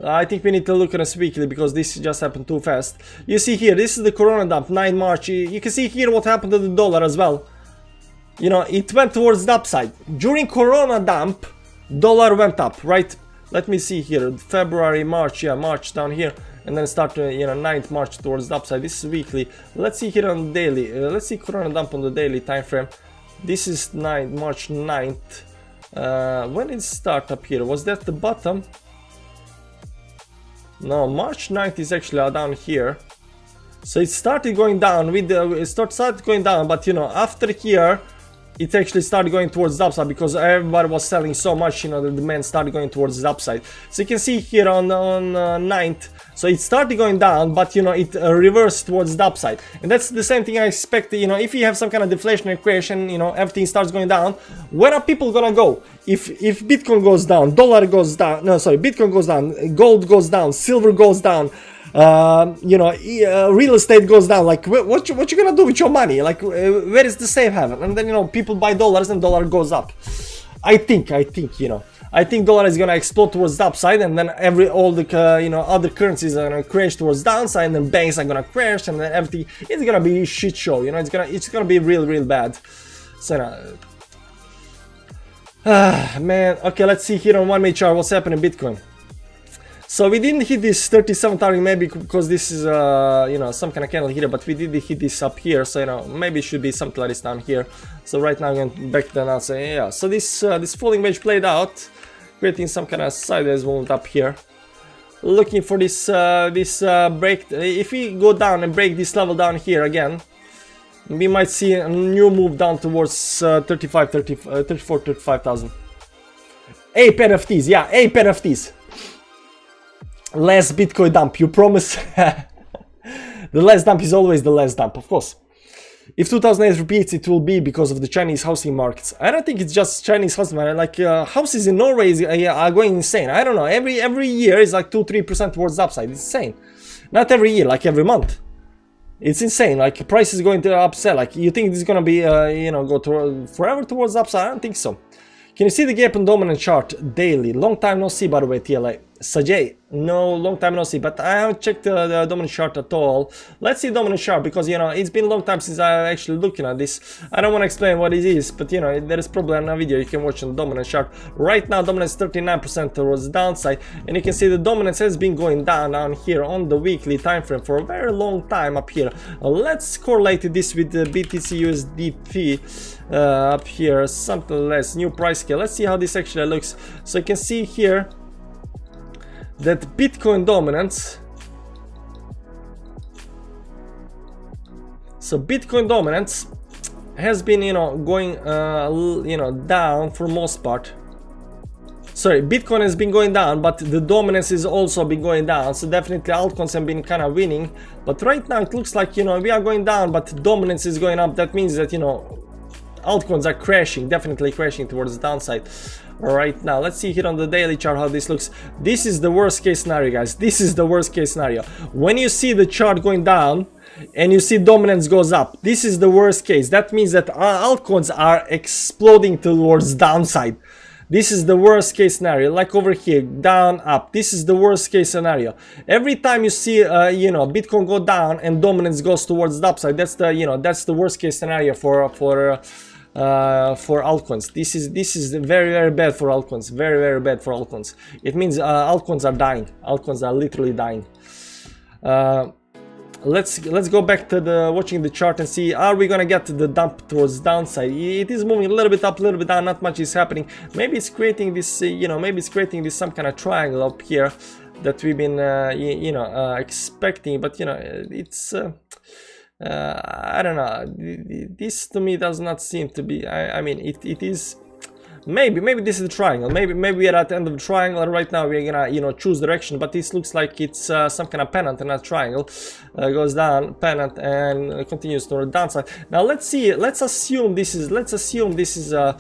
I think we need to look at this weekly, because this just happened too fast. You see here, this is the Corona dump, 9 March. You can see here what happened to the dollar as well. You know, it went towards the upside. During Corona dump, dollar went up, right? Let me see here, February, March, yeah, March down here, and then start, 9th March towards the upside. This is weekly. Let's see here on the daily. Let's see Corona dump on the daily time frame. This is March 9th. When did it start up here? Was that the bottom? No, March 9th is actually down here. So it started going down with the, started going down, but you know, after here, it actually started going towards the upside, because everybody was selling so much, you know, the demand started going towards the upside. So you can see here on 9th, so it started going down, but you know, it reversed towards the upside. And that's the same thing I expect, you know, if you have some kind of deflationary creation, you know, everything starts going down, where are people gonna go? If Bitcoin goes down, dollar goes down, no, sorry, Bitcoin goes down, gold goes down, silver goes down, real estate goes down, like what you gonna do with your money? Like where is the safe haven? And then, you know, people buy dollars and dollar goes up. I think you know, I think dollar is gonna explode towards the upside, and then all the other currencies are gonna crash towards the downside, and then banks are gonna crash, and then everything, it's gonna be a shit show, you know, it's gonna be real bad. So man, okay, let's see here on 1 minute chart what's happening in Bitcoin. So we didn't hit this 37 target, maybe because this is you know, some kind of candle here, but we did hit this up here, so you know, maybe it should be something like this down here. So right now I'm going back to now, so yeah, so this falling wedge played out, creating some kind of sideways movement up here, looking for this break. If we go down and break this level down here again, we might see a new move down towards 35,000. Ape NFTs, yeah, Ape NFTs. Last Bitcoin dump, you promise? The last dump is always the last dump, of course. If 2008 repeats, it will be because of the Chinese housing markets. I don't think it's just Chinese housing market. Like houses in Norway are going insane. I don't know. Every year is like 2-3% towards the upside. It's insane. Not every year, like every month. It's insane. Like price is going to upside. Like you think this is gonna be go forever towards the upside? I don't think so. Can you see the gap on dominant chart daily? Long time no see, by the way, TLA. Sajay, no, long time no see, but I haven't checked the dominant chart at all. Let's see dominant chart, because you know, it's been a long time since I actually looking at this. I don't want to explain what it is, but you know, there is probably a video you can watch on the dominant chart. Right now dominance 39% towards the downside, and you can see the dominance has been going down here on the weekly time frame for a very long time up here. Let's correlate this with the BTC USDT up here, something less, new price scale. Let's see how this actually looks. So you can see here that Bitcoin dominance, so Bitcoin dominance has been, you know, going down for most part. Sorry, Bitcoin has been going down, but the dominance is also been going down, so definitely altcoins have been kind of winning. But right now it looks like, you know, we are going down, but dominance is going up. That means that, you know, altcoins are crashing, definitely crashing towards the downside. Right now, let's see here on the daily chart how this looks. This is the worst case scenario, guys. This is the worst case scenario. When you see the chart going down, and you see dominance goes up. This is the worst case. That means that altcoins are exploding towards downside. This is the worst case scenario, like over here, down, up. This is the worst case scenario. Every time you see, you know, Bitcoin go down and dominance goes towards the upside, that's the, you know, that's the worst case scenario for altcoins. This is very, very bad for altcoins. Very, very bad for altcoins. It means altcoins are dying. Altcoins are literally dying. Let's go back to the watching the chart and see, are we gonna get to the dump towards downside? It is moving a little bit up, a little bit down, not much is happening. Maybe it's creating this, you know, maybe it's creating this some kind of triangle up here that we've been you know, expecting, but you know, it's I don't know, this to me does not seem to be, I mean, it is. Maybe this is the triangle. Maybe we are at the end of the triangle, and right now we're gonna, you know, choose direction. But this looks like it's some kind of pennant and not triangle. Goes down, pennant, and continues toward the downside. Now let's see. Let's assume this is a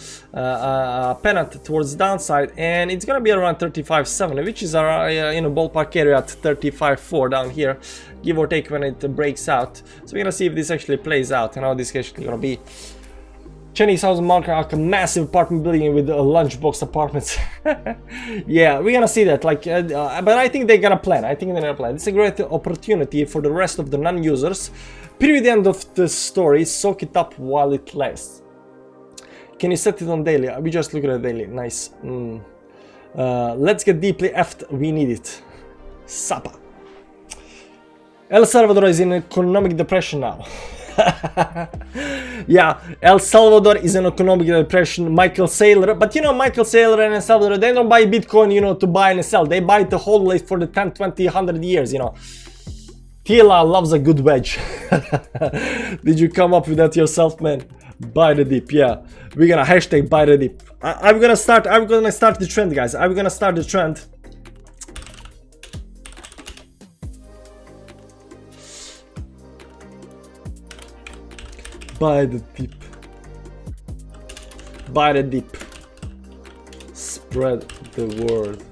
pennant towards the downside, and it's gonna be around 35.7, which is our you know, ballpark area at 35.4 down here, give or take when it breaks out. So we're gonna see if this actually plays out and how this is actually gonna be. Chinese housing market, like a massive apartment building with lunchbox apartments. Yeah, we're gonna see that. Like, but I think they're gonna plan. It's a great opportunity for the rest of the non-users. Period. End of the story. Soak it up while it lasts. Can you set it on daily? We just look at it daily. Nice. Let's get deeply effed. We need it. Sapa. El Salvador is in economic depression now. Yeah, El Salvador is in economic depression. Michael Saylor, but you know, Michael Saylor and El Salvador, they don't buy Bitcoin, you know, to buy and sell. They buy it to hold it for the 10, 20, 100 years, you know. Tila loves a good wedge. Did you come up with that yourself, man? Buy the dip, yeah. We're gonna hashtag buy the dip. I'm gonna start the trend, guys. I'm gonna start the trend. Buy the dip. Buy the dip. Spread the word.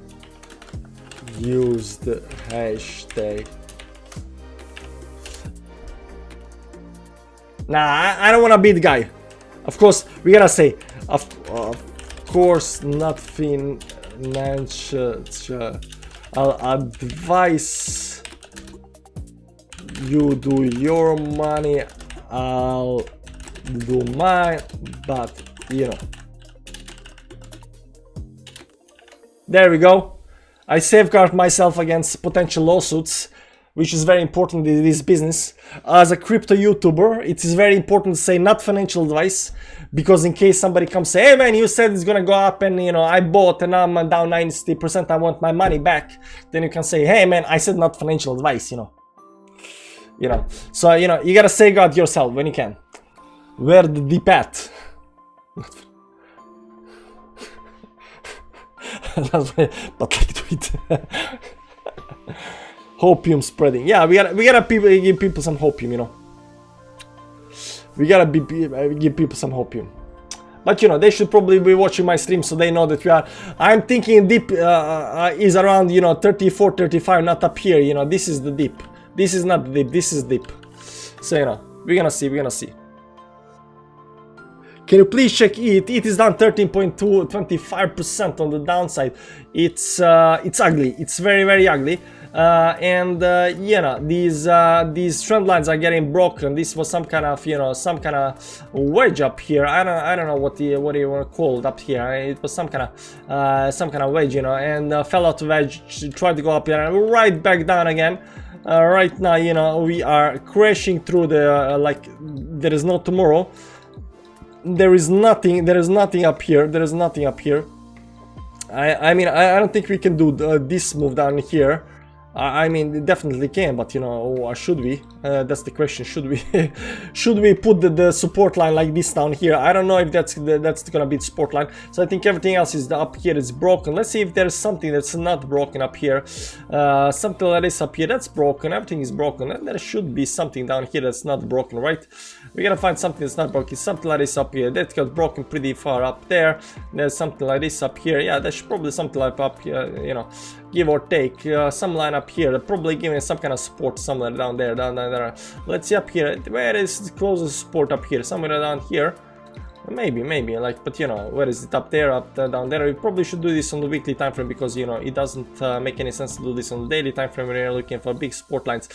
Use the hashtag. Nah, I don't wanna be the guy. Of course, we gotta say, of course, not financial. I'll advise you do your money. I'll do mine, but you know. There we go. I safeguard myself against potential lawsuits, which is very important in this business. As a crypto YouTuber, it is very important to say not financial advice, because in case somebody comes say, hey man, you said it's gonna go up and you know, I bought and I'm down 90%, I want my money back. Then you can say, hey man, I said not financial advice, you know. You know, so you know, you gotta safeguard yourself when you can. Where the dip at? But like tweet. Hopium spreading. Yeah, we gotta give people some hopium, you know. We gotta give people some hopium. But you know, they should probably be watching my stream so they know that we are. I'm thinking dip is around, you know, 34, 35, not up here. You know, this is the dip. This is not dip, this is dip. So you know, we're gonna see. Can you please check it? It is down 13.2, 25% on the downside. It's ugly. It's very, very ugly. And you know, these trend lines are getting broken. This was some kind of, you know, some kind of wedge up here. I don't know what you want to call it up here. It was some kind of wedge, you know, and fell out of wedge, tried to go up here and right back down again. Right now, you know, we are crashing through the like there is no tomorrow. There is nothing up here. There is nothing up here. I mean, I don't think we can do this move down here. I mean, it definitely can, but you know, should we? That's the question. Should we? Should we put the support line like this down here? I don't know if that's gonna be the support line. So I think everything else is up here is broken. Let's see if there's something that's not broken up here. Something that is up here that's broken. Everything is broken, and there should be something down here that's not broken, right? We gotta find something that's not broken. Something like this up here. That got broken pretty far up there. There's something like this up here. Yeah, there's probably something like up here. You know, give or take some line up here. They're probably giving some kind of support somewhere down there. Down there. Let's see up here. Where is the closest support up here? Somewhere down here. Maybe, like, but you know, where is it? Up there, up there, down there. We probably should do this on the weekly time frame because you know it doesn't make any sense to do this on the daily time frame when you're looking for big support lines.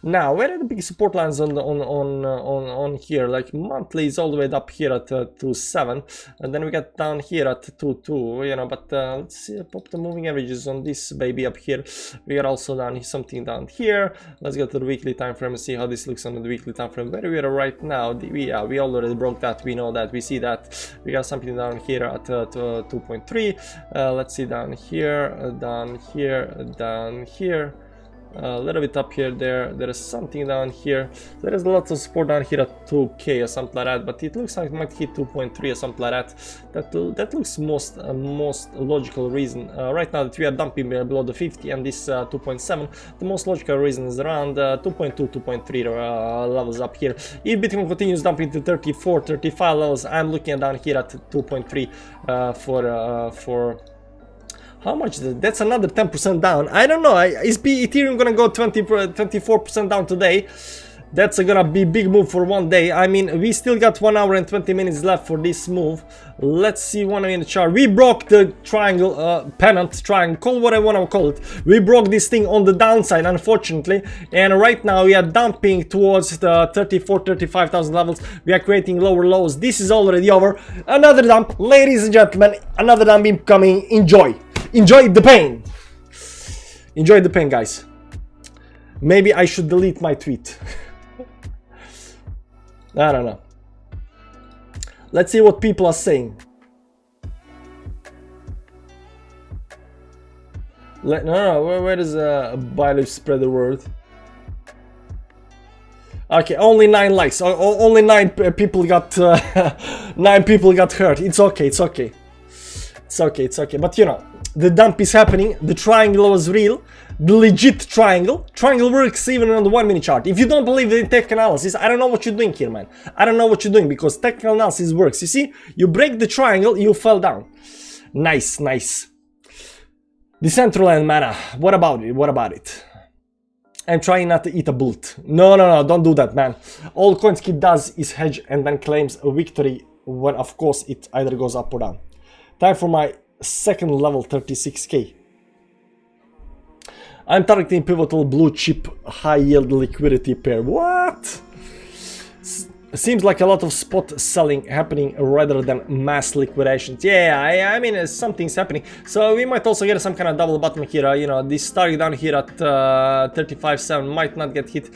Now, where are the big support lines on here? Like monthly is all the way up here at 2.7, and then we get down here at 2.2. You know, but let's see, pop the moving averages on this baby up here. We are also down here, something down here. Let's go to the weekly time frame and see how this looks on the weekly time frame. Where we are right now, we already broke that. We know that. We see that we got something down here at 2.3. Let's see down here, down here, a little bit up here. There is something down here. There is lots of support down here at 2k or something like that, but it looks like it might hit 2.3 or something like that. That looks most logical reason right now that we are dumping below the 50 and this 2.7. The most logical reason is around 2.2 2.3 levels up here. If Bitcoin continues dumping to 34 35 levels, I'm looking down here at 2.3 for how much is it? That's another 10% down. I don't know. Is Ethereum gonna go 24% down today? That's gonna be big move for one day. I mean, we still got 1 hour and 20 minutes left for this move. Let's see 1 minute chart. We broke the triangle, pennant triangle, call what I want to call it. We broke this thing on the downside, unfortunately. And right now we are dumping towards the 35,000 levels. We are creating lower lows. This is already over. Another dump, ladies and gentlemen. Another dump incoming. Enjoy. Enjoy the pain. Enjoy the pain, guys. Maybe I should delete my tweet. I don't know. Let's see what people are saying. Where is Bailey spread the word? Okay, only 9 likes. Only 9 people got 9 people got hurt. It's okay. It's okay. But you know, the dump is happening. The triangle was real. The legit triangle. Triangle works even on the 1 minute chart. If you don't believe in tech analysis, I don't know what you're doing here, man. I don't know what you're doing because technical analysis works. You see, you break the triangle, you fell down. Nice. Decentraland mana. What about it? I'm trying not to eat a bullet. No, don't do that, man. All Coinskid does is hedge and then claims a victory when, of course, it either goes up or down. Time for my second level 36k. I'm targeting pivotal blue chip high yield liquidity pair. What? Seems like a lot of spot selling happening rather than mass liquidations. Yeah, I mean something's happening. So we might also get some kind of double bottom here. You know, this target down here at 35.7 might not get hit.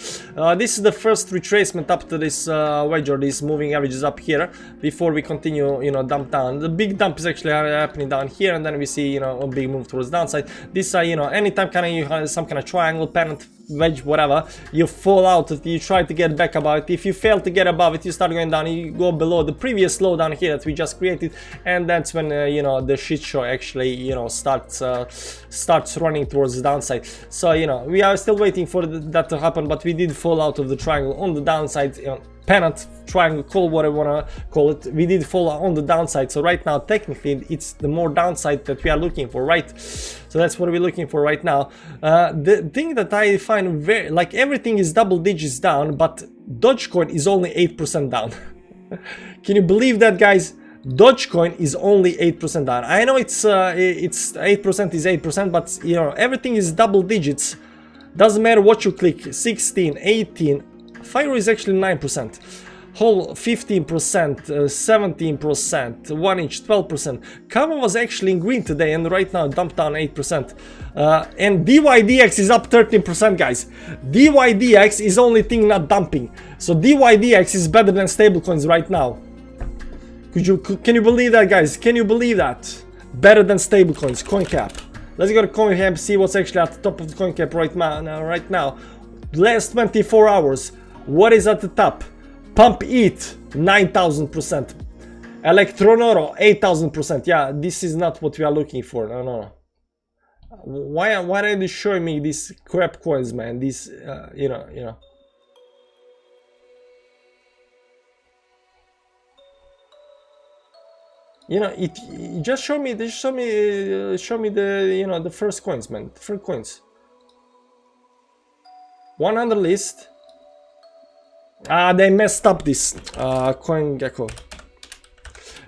This is the first retracement up to this wedge or these moving averages up here before we continue, you know, dump down. The big dump is actually happening down here, and then we see, you know, a big move towards downside. This, you know, anytime kind of you have some kind of triangle, pennant, wedge, whatever, you fall out, you try to get back above it. If you fail to get above it, you start going down, you go below the previous low down here that we just created, and that's when you know, the shit show actually, you know, starts running towards the downside. So, you know, we are still waiting for that to happen, but we did fall out of the triangle on the downside. You know, pennant, triangle, call what I wanna call it, we did fall on the downside. So right now technically it's the more downside that we are looking for, right? So that's what we're looking for right now. The thing that I find very, like, everything is double digits down, but Dogecoin is only 8% down. Can you believe that, guys? Dogecoin is only 8% down. I know it's 8% is 8%, but you know, everything is double digits. Doesn't matter what you click. 16, 18. Fire is actually 9%, whole 15%, 17%, 1 inch 12%. Kava was actually in green today and right now dumped down 8%. And DYDX is up 13%, guys. DYDX is only thing not dumping. So DYDX is better than stablecoins right now. Can you believe that, guys? Can you believe that? Better than stablecoins. CoinCap. Let's go to CoinCap, see what's actually at the top of the CoinCap right now. Last 24 hours. What is at the top? Pump It 9,000%. Electronoro 8,000%. Yeah, this is not what we are looking for. No. Why are they showing me these crap coins, man? These you know. You know, it just show me the you know, the first coins, man. The first coins. 100 list. They messed up this. CoinGecko.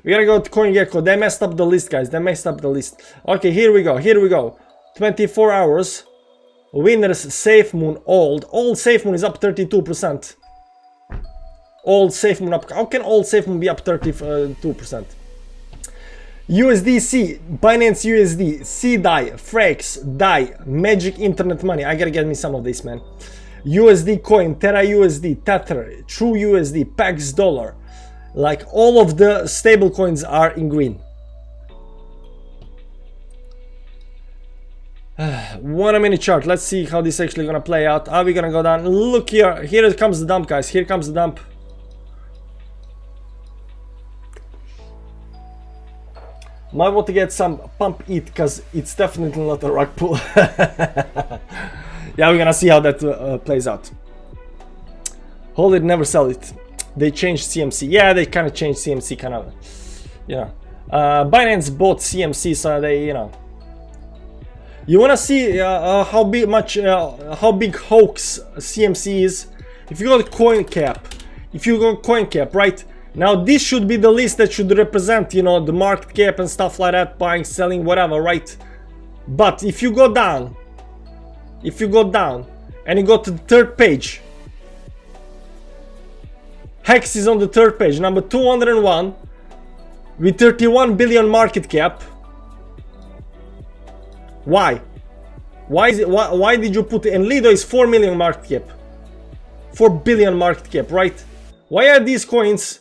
We gotta go to CoinGecko. They messed up the list, guys. They messed up the list. Okay, here we go. Here we go. 24 hours. Winners, SafeMoon, old. Old SafeMoon is up 32%. Old SafeMoon up. How can old SafeMoon be up 32%? USDC, Binance USD, CDAI, Frax, DAI, Magic Internet Money. I gotta get me some of this, man. USD Coin, Terra USD, Tether, True USD, Pax Dollar. Like all of the stable coins are in green. 1 minute chart. Let's see how this actually gonna play out. Are we gonna go down? Look here. Here comes the dump, guys. Here comes the dump. Might want to get some pump it because it's definitely not a rug pull. Yeah, we're gonna see how that plays out. Hold it, never sell it. They changed CMC. Yeah, they kind of changed CMC, kind of. Yeah. Binance bought CMC, so they, you know. You wanna see how big hoax CMC is? If you go to CoinCap, right? Now this should be the list that should represent, you know, the market cap and stuff like that, buying, selling, whatever, right? But if you go down, and you go to the third page, Hex is on the third page, number 201, with 31 billion market cap. Why? Why is it? Why did you put it? And Lido is 4 million market cap, 4 billion market cap, right? Why are these coins,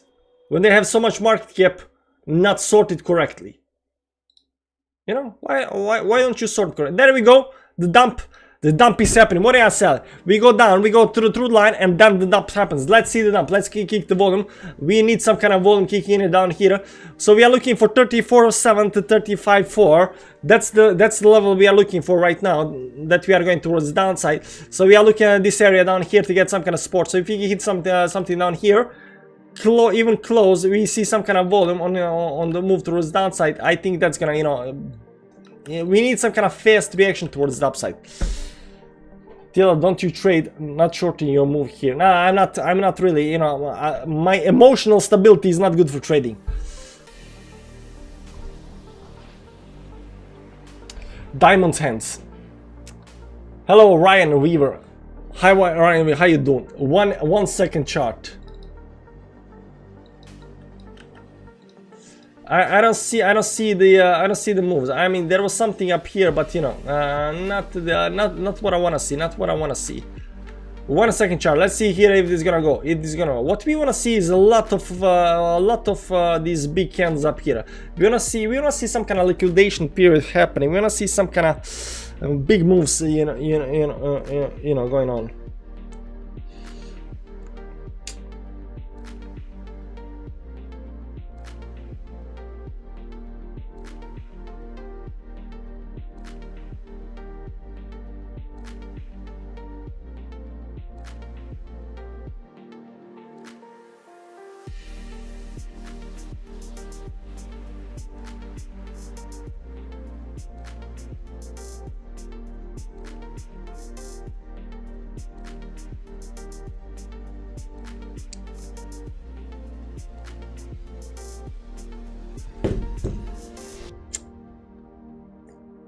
when they have so much market cap, not sorted correctly? You know, why don't you sort correctly? There we go. The dump is happening. What do I sell? We go down, we go to the true line, and then the dump happens. Let's see the dump. Let's kick the volume. We need some kind of volume kicking in down here. So we are looking for 34.7 to 35.4. That's the level we are looking for right now, that we are going towards the downside. So we are looking at this area down here to get some kind of support. So if you hit something down here, even close, we see some kind of volume on the move towards the downside. I think that's gonna, you know, we need some kind of fast reaction towards the upside. Tila, don't you trade? Not shorting your move here. Nah, I'm not really, you know, my emotional stability is not good for trading. Diamond's hands. Hello, Ryan Weaver. Hi, Ryan Weaver, how you doing? 1 second chart. I don't see the moves. I mean, there was something up here, but you know, not what I want to see. Not what I want to see. 1 second chart. Let's see here if this is gonna go. If this is gonna go. What we want to see is a lot of these big candles up here. We wanna see some kind of liquidation period happening. We wanna see some kind of big moves, you know, going on.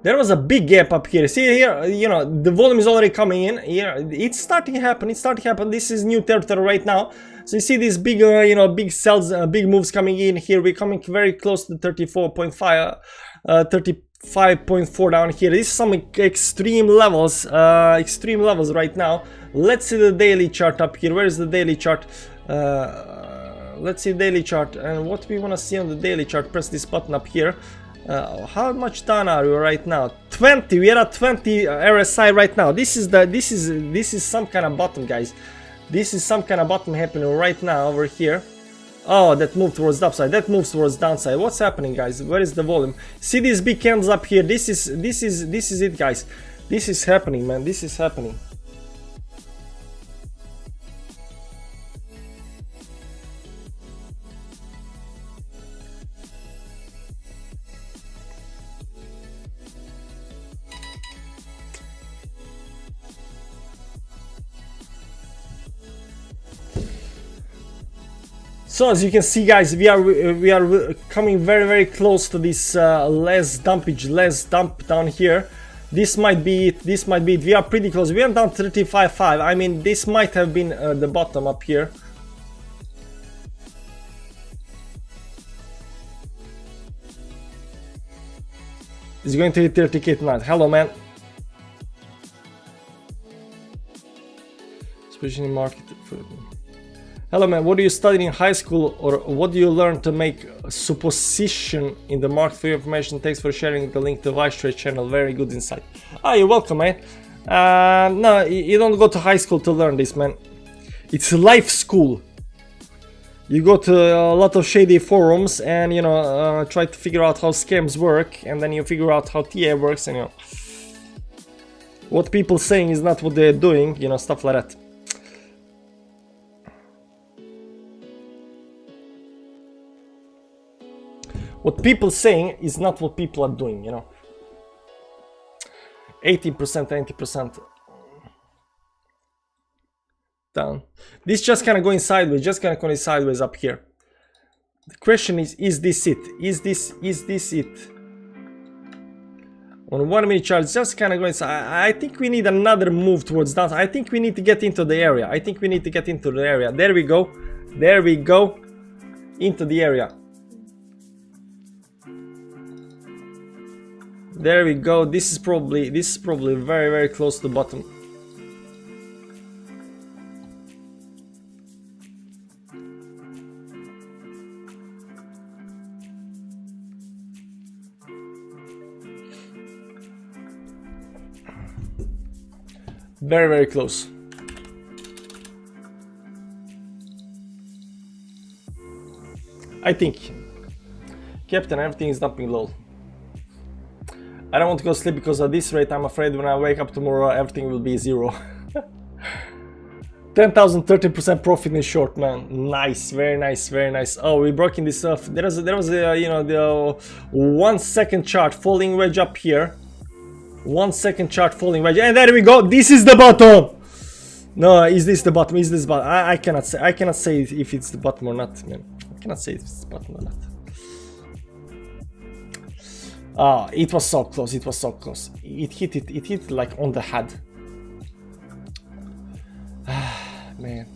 There was a big gap up here. See here, you know, the volume is already coming in. Here, it's starting to happen. It's starting to happen. This is new territory right now. So you see these big, you know, big sells, big moves coming in here. We're coming very close to 34.5, 35.4 down here. This is some extreme levels right now. Let's see the daily chart up here. Where is the daily chart? Let's see daily chart, and what we want to see on the daily chart. Press this button up here. How much down are we right now? 20. We are at 20 RSI right now. This is some kind of bottom, guys. This is some kind of bottom happening right now over here. Oh, that moved towards the upside. That moves towards downside. What's happening, guys? Where is the volume? See these big candles up here. This is it, guys. This is happening, man. This is happening. So as you can see, guys, we are coming very close to this less dump down here. This might be it. This might be it. We are pretty close. We are down 35.5. I mean, this might have been the bottom up here. It's going to hit 30k tonight. Hello, man. Especially in market. Hello, man. What do you study in high school, or what do you learn to make supposition in the market? For your information, thanks for sharing the link to Livestream channel. Very good insight. Ah, you're welcome, man. No, you don't go to high school to learn this, man. It's life school. You go to a lot of shady forums and, you know, try to figure out how scams work, and then you figure out how TA works, and, you know, what people saying is not what they're doing, you know, stuff like that. What people saying is not what people are doing, you know. 18%, 90% down. This just kind of going sideways, just kind of going sideways up here. The question is this it? Is this it? On 1 minute chart, it's just kind of going. I think we need another move towards that. I think we need to get into the area. I think we need to get into the area. There we go. There we go. Into the area. There we go. This is probably very close to the bottom. Very close. I think. Captain, everything is dumping low. I don't want to go sleep because at this rate I'm afraid when I wake up tomorrow everything will be zero. 10,000, 30% profit in short, man. Nice, very nice, very nice. Oh, we broke in this off. There was a you know, the 1 second chart falling wedge up here. 1 second chart falling wedge, and there we go. This is the bottom. No, is this the bottom? Is this bottom? I cannot say if it's the bottom or not, man. I cannot say if it's the bottom or not. Ah, it was so close. It was so close. It hit like on the head. Man.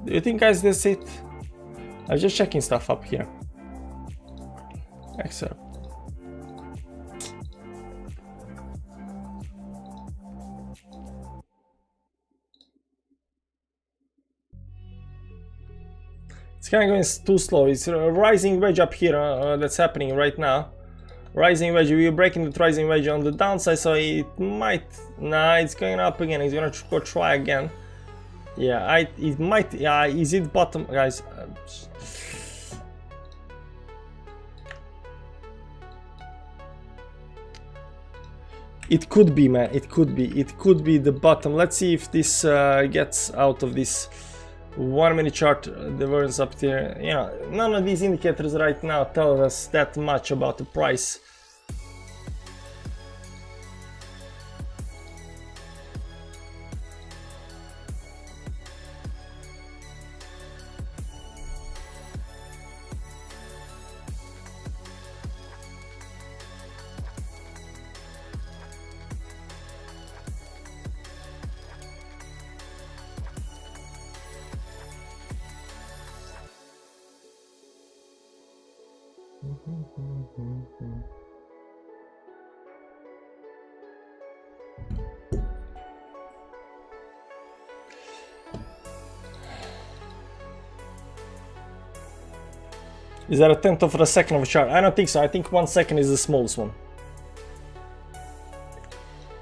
Do you think, guys, that's it? I'm just checking stuff up here. Excellent. It's kind of going too slow. It's a rising wedge up here that's happening right now. Rising wedge. We're breaking the rising wedge on the downside, so it might. Nah, it's going up again. It's gonna go try again. Yeah, it might. Yeah, is it bottom, guys? It could be, man. It could be. It could be the bottom. Let's see if this gets out of this 1 minute chart divergence up there. You know, none of these indicators right now tell us that much about the price. Is that a tenth of a second of a chart? I don't think so. I think 1 second is the smallest one.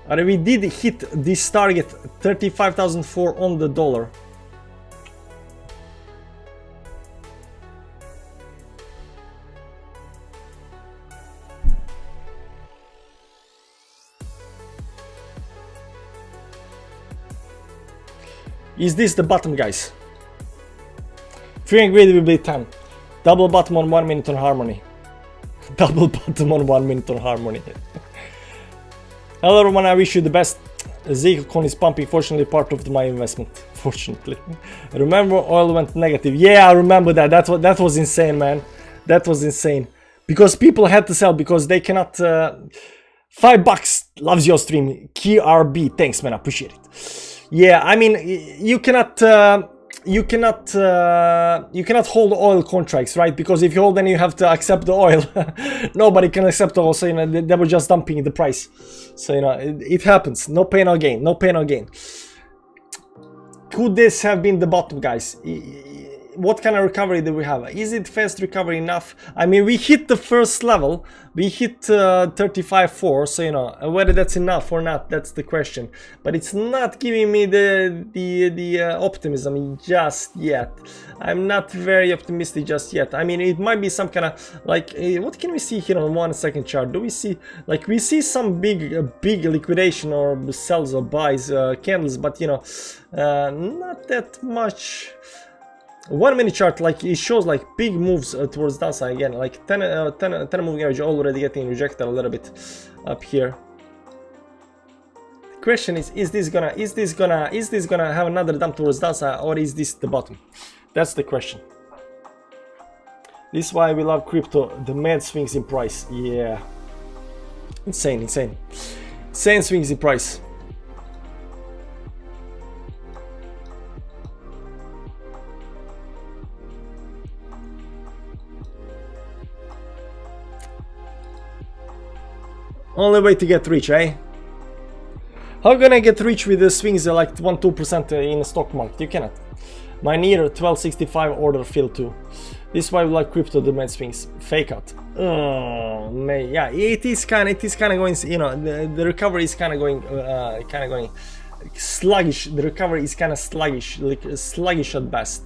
And we did hit this target 35,004 on the dollar. Is this the bottom, guys? Fear and greed will be 10. Double bottom on 1 minute on harmony. Double bottom on 1 minute on harmony. Hello everyone, I wish you the best. Altcoin is pumping, fortunately part of my investment. Fortunately. Remember oil went negative. Yeah, I remember that. That was insane, man. That was insane. Because people had to sell because they cannot... $5 loves your stream. KRB, thanks man, I appreciate it. Yeah, I mean, you cannot hold oil contracts, right? Because if you hold, then you have to accept the oil. Nobody can accept the oil, so you know they were just dumping the price. So you know it happens. No pain, no gain. No pain, no gain. Could this have been the bottom, guys? What kind of recovery do we have? Is it fast recovery enough? I mean, we hit the first level. We hit 35.4, so you know whether that's enough or not, that's the question. But it's not giving me the optimism just yet. I'm not very optimistic just yet. I mean, it might be some kind of like what can we see here on 1 second chart? Do we see like we see some big liquidation or sells or buys candles, but you know not that much. 1 minute chart, like it shows like big moves towards downside again, like 10 moving average already getting rejected a little bit up here. The question is this gonna have another dump towards downside, or is this the bottom? That's the question. This is why we love crypto, the mad swings in price. Yeah, insane swings in price. Only way to get rich, eh? How can I get rich with the swings like 1-2% in the stock market? You cannot. My near 1265 order filled too. This is why we like crypto, the mad swings. Fake out. Oh man, yeah, it is kind of going. You know, the recovery is kind of going sluggish. The recovery is kind of sluggish, like sluggish at best.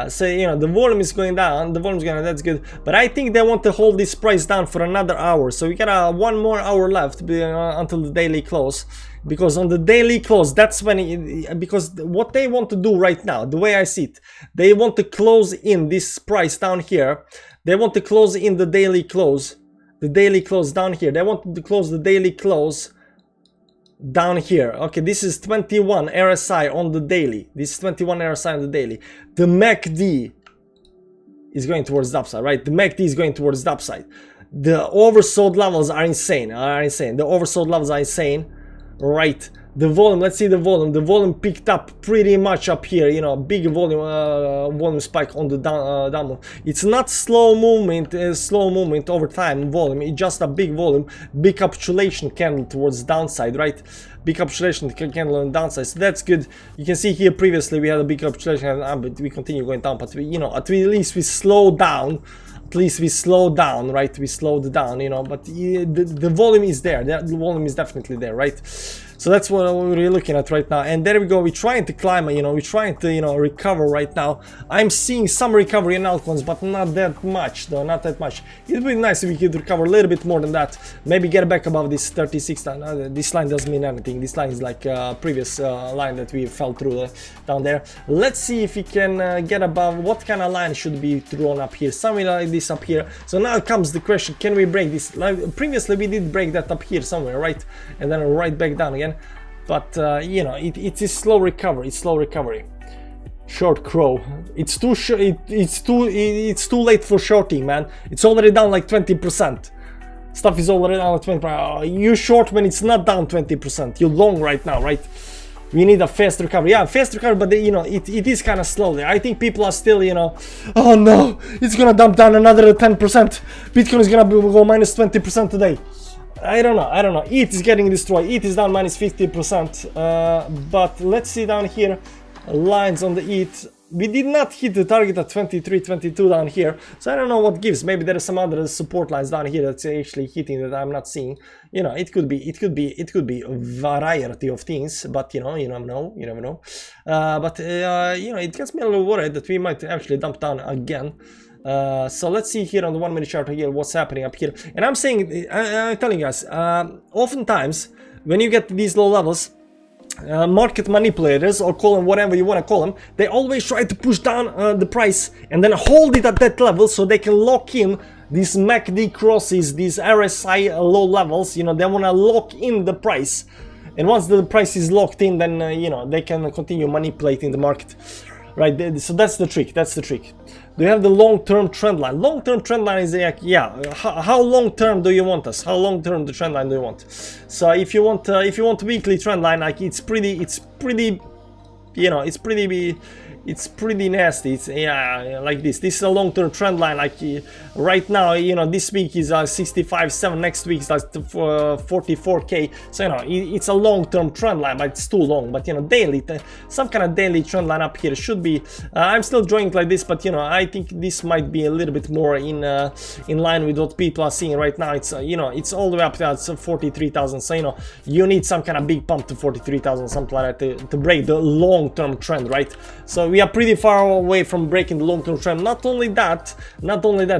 So you know the volume is going down, that's good, but I think they want to hold this price down for another hour, so we got 1 more hour left until the daily close, because on the daily close that's when because what they want to do right now, the way I see it, they want to close in this price down here. They want to close in the daily close down here. They want to close the daily close down here. Okay, this is 21 RSI on the daily. This is 21 RSI on the daily. The MACD is going towards the upside, right? The MACD is going towards the upside. The oversold levels are insane. The oversold levels are insane, right? The volume, let's see the volume. The volume picked up pretty much up here, you know, big volume spike on the down move. It's not slow movement over time volume. It's just a big volume, big capitulation candle towards downside, right? Big capitulation candle on downside, so that's good. You can see here previously we had a big capitulation, but we continue going down. But we, you know, at least we slow down. At least we slowed down, right? We slowed down, you know, but the volume is there. The volume is definitely there, right? So that's what we're looking at right now. And there we go. We're trying to climb, you know, we're trying to, you know, recover right now. I'm seeing some recovery in altcoins, but not that much, though, not that much. It would be nice if we could recover a little bit more than that. Maybe get back above this 36 line. This line doesn't mean anything. This line is like previous line that we fell through down there. Let's see if we can get above. What kind of line should be drawn up here? Something like this up here. So now comes the question, can we break this? Like, previously we did break that up here somewhere, right? And then right back down again. But you know, it is slow recovery. It's slow recovery. Short crow. It's too late for shorting, man. It's already down like 20%. Stuff is already down like 20%. You short when it's not down 20%. You're long right now, right? We need a fast recovery. Yeah, fast recovery, but you know, it is kind of slowly. I think people are still, you know, oh no, it's gonna dump down another 10%. Bitcoin is gonna go minus 20% today. I don't know. ETH is getting destroyed. ETH is down minus 50%. But let's see down here, lines on the ETH. We did not hit the target at 23, 22 down here. So I don't know what gives. Maybe there are some other support lines down here that's actually hitting that I'm not seeing. You know, it could be a variety of things. But you know, you never know. You know, it gets me a little worried that we might actually dump down again. So let's see here on the 1 minute chart here what's happening up here. And I'm saying, I'm telling you guys, oftentimes when you get these low levels, market manipulators, or call them whatever you want to call them, they always try to push down the price and then hold it at that level so they can lock in these MACD crosses, these RSI low levels. You know, they want to lock in the price, and once the price is locked in, then you know, they can continue manipulating the market, right? So that's the trick. That's the trick. Do you have the long-term trend line? Long-term trend line is like, yeah, how long-term do you want us? How long-term the trend line do you want? So if you want weekly trend line, like it's pretty, you know, it's pretty nasty. It's, yeah, like this. This is a long-term trend line. Like right now, you know, this week is 65.7. Next week is 44k. So you know, it's a long-term trend line, but it's too long. But you know, daily, some kind of daily trend line up here should be. I'm still drawing it like this, but you know, I think this might be a little bit more in line with what people are seeing right now. It's you know, it's all the way up to 43,000. So you know, you need some kind of big pump to 43,000, something like that, to break the long-term trend, right? So we are pretty far away from breaking the long-term trend. Not only that,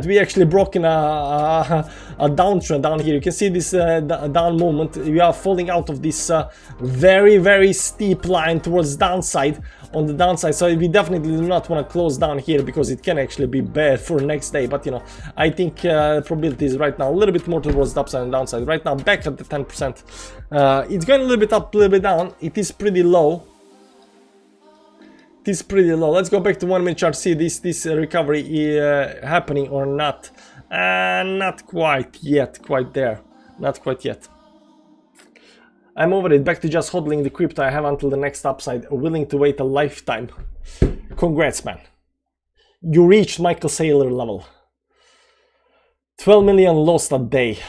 we actually broken a downtrend down here. You can see this down movement. We are falling out of this very steep line towards downside, on the downside. So we definitely do not want to close down here, because it can actually be bad for next day. But you know, I think probability is right now a little bit more towards the upside and downside. Right now back at the 10%. It's going a little bit up, a little bit down. It is pretty low. It is pretty low. Let's go back to 1 minute chart, see this recovery happening or not. Not quite yet, quite there. Not quite yet. I'm over it. Back to just hodling the crypto. I have until the next upside. Willing to wait a lifetime. Congrats, man. You reached Michael Saylor level. 12 million lost a day.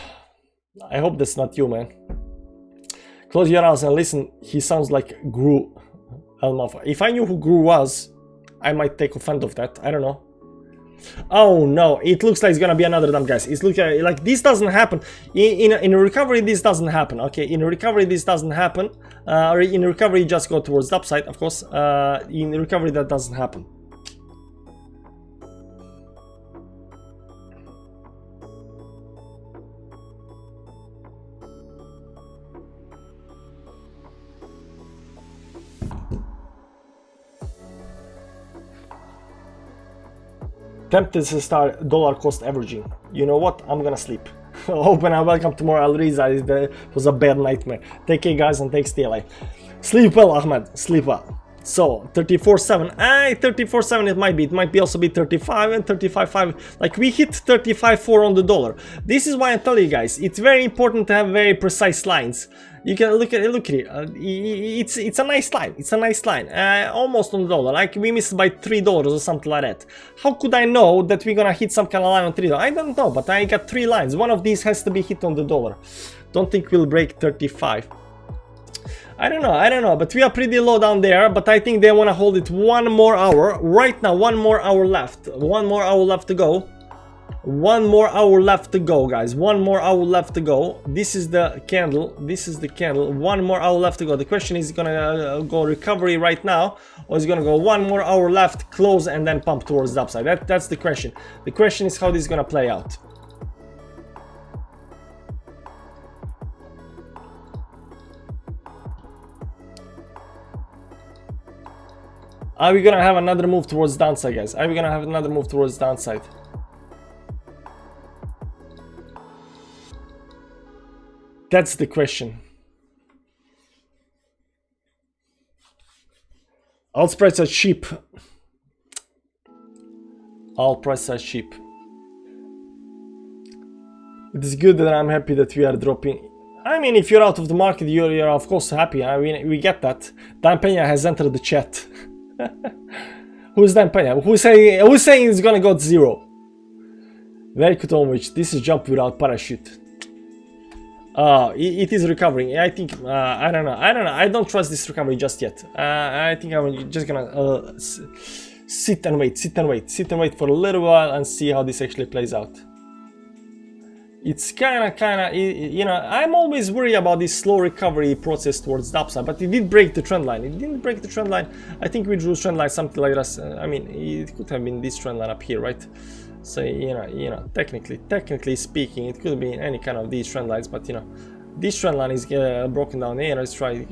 I hope that's not you, man. Close your eyes and listen. He sounds like Gru. If I knew who Gru was, I might take offense of that. I don't know. Oh no, it looks like it's gonna be another dump, guys. It's looking like this doesn't happen. In a recovery, this doesn't happen. Okay, in a recovery, this doesn't happen. In a recovery, you just go towards the upside, of course. In a recovery, that doesn't happen. Tempted to start dollar cost averaging. You know what? I'm gonna sleep. Open and welcome tomorrow. I'll realize that it was a bad nightmare. Take care, guys, and take stay alive. Sleep well, Ahmed. Sleep well. So 34.7. 34.7 it might be. It might be also be 35 and 35.5. Like we hit 35.4 on the dollar. This is why I tell you guys, it's very important to have very precise lines. You can look at it. Look here. It's a nice line. It's a nice line. Almost on the dollar. Like we missed by $3 or something like that. How could I know that we're gonna hit some kind of line on $3? I don't know, but I got 3 lines. One of these has to be hit on the dollar. Don't think we'll break 35. I don't know, but we are pretty low down there, but I think they want to hold it 1 more hour. Right now, 1 more hour left. 1 more hour left to go. 1 more hour left to go, guys. 1 more hour left to go. This is the candle. This is the candle. 1 more hour left to go. The question is gonna go recovery right now, or is gonna go 1 more hour left, close, and then pump towards the upside? That's the question. The question is how this is gonna play out. Are we gonna have another move towards downside, guys? Are we gonna have another move towards downside? That's the question. All spreads are cheap. All prices are cheap. It is good that I'm happy that we are dropping. I mean, if you're out of the market, you're of course happy. I mean, we get that. Dan Peña has entered the chat. Who's Dan Peña? Who's saying it's gonna go to 0? Very Kutomovich, this is jump without parachute. It is recovering. I think I don't know. I don't trust this recovery just yet. I think I'm just gonna sit and wait for a little while and see how this actually plays out. It's kinda, you know, I'm always worried about this slow recovery process towards the upside, but it did break the trend line. It didn't break the trend line. I think we drew trend line something like this. I mean, it could have been this trend line up here, right? So you know, technically speaking, it could be any kind of these trend lines, but you know, This trend line is broken down here. Let's try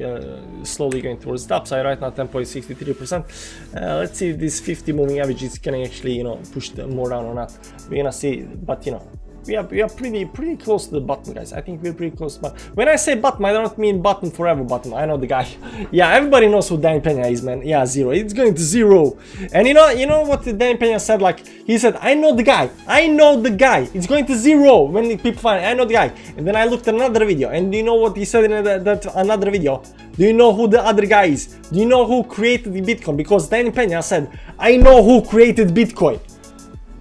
slowly going towards the upside. Right now 10.63%. Let's see if this 50 moving average is can actually, you know, push more down or not. We're gonna see, but you know, we are pretty close to the bottom, guys. I think we're pretty close to the bottom. When I say bottom, I don't mean bottom forever bottom. I know the guy. Yeah, everybody knows who Dan Pena is, man. Yeah, zero. It's going to zero. And you know what Dan Pena said? Like, he said, I know the guy. I know the guy. It's going to zero. When people find it, I know the guy. And then I looked at another video, and do you know what he said in that another video? Do you know who the other guy is? Do you know who created the Bitcoin? Because Dan Pena said, I know who created Bitcoin.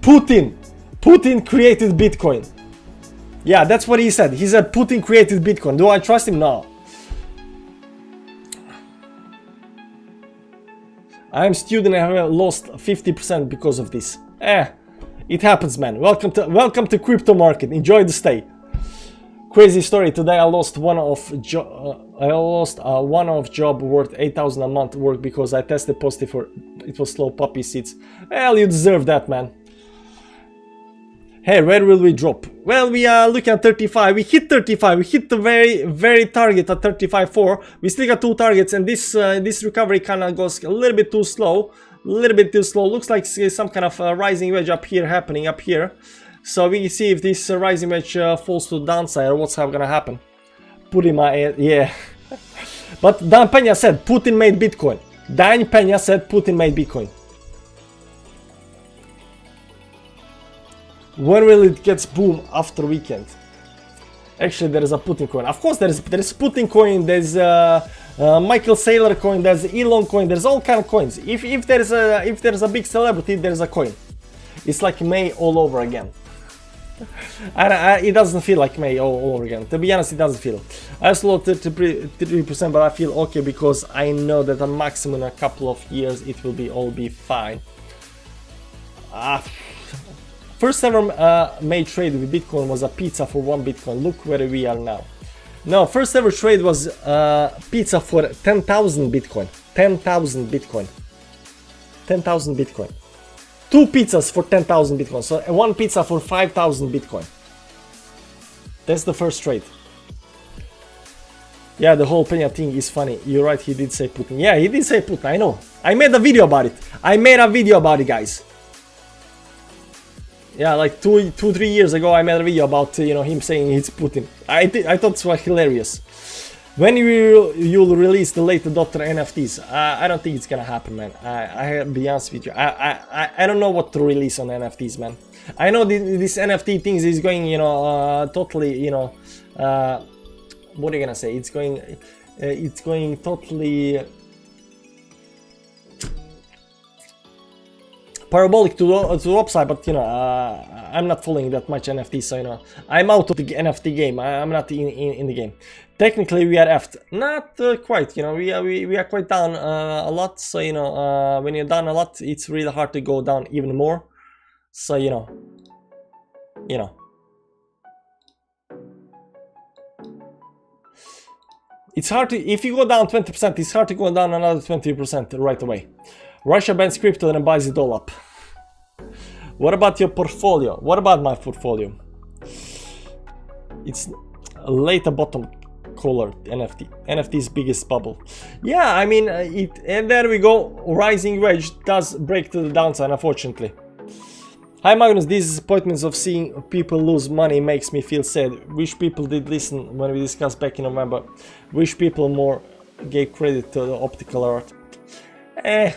Putin. Putin created Bitcoin. Yeah, that's what he said. He said Putin created Bitcoin. Do I trust him? No. I am student and I have lost 50% because of this. It happens, man. Welcome to crypto market. Enjoy the stay. Crazy story. Today I lost one off job worth 8,000 a month work because I tested positive for it was slow poppy seeds. Well, you deserve that, man. Hey, where will we drop? Well, we are looking at 35. We hit 35. We hit the very target at 35.4. We still got 2 targets, and this recovery kind of goes a little bit too slow. Looks like some kind of rising wedge up here happening up here. So we see if this rising wedge falls to the downside or what's gonna happen. Put in my yeah. But Dan Pena said Putin made Bitcoin. Dan Pena said Putin made Bitcoin. When will it get boom after weekend? Actually, there is a Putin coin. Of course, there is Putin coin. There's Michael Saylor coin. There's Elon coin. There's all kind of coins. If there's a big celebrity, there's a coin. It's like May all over again. It doesn't feel like May all over again. To be honest, it doesn't feel. I lost 33%, but I feel okay because I know that a maximum in a couple of years it will all be fine. First ever made trade with Bitcoin was a pizza for 1 Bitcoin. Look where we are now. No, first ever trade was pizza for 10,000 Bitcoin. 10,000 Bitcoin. 10,000 Bitcoin. 2 pizzas for 10,000 Bitcoin. So 1 pizza for 5,000 Bitcoin. That's the first trade. Yeah, the whole Pena thing is funny. You're right, he did say Putin. Yeah, he did say Putin, I know. I made a video about it. Guys. Yeah, like 2-3 years ago I made a video about you know, him saying it's Putin. I thought it was hilarious. When you'll release the late adopter NFTs? I don't think it's gonna happen, man. I'll be honest with you. I don't know what to release on NFTs, man. I know this NFT things is going, you know, totally, you know, what are you gonna say? It's going totally parabolic to the upside, but you know, I'm not following that much NFT, so you know, I'm out of the NFT game. I'm not in the game. Technically, we are effed. Not quite. You know, we are quite down a lot. So you know, when you're down a lot, it's really hard to go down even more. So you know, it's hard to, if you go down 20%, it's hard to go down another 20% right away. Russia bans crypto and buys it all up. What about your portfolio? What about my portfolio? It's a later bottom colored NFT. NFT's biggest bubble. Yeah, I mean, and there we go. Rising wedge does break to the downside, unfortunately. Hi Magnus, these disappointments of seeing people lose money makes me feel sad. Wish people did listen when we discussed back in November. Wish people more gave credit to the optical art. It's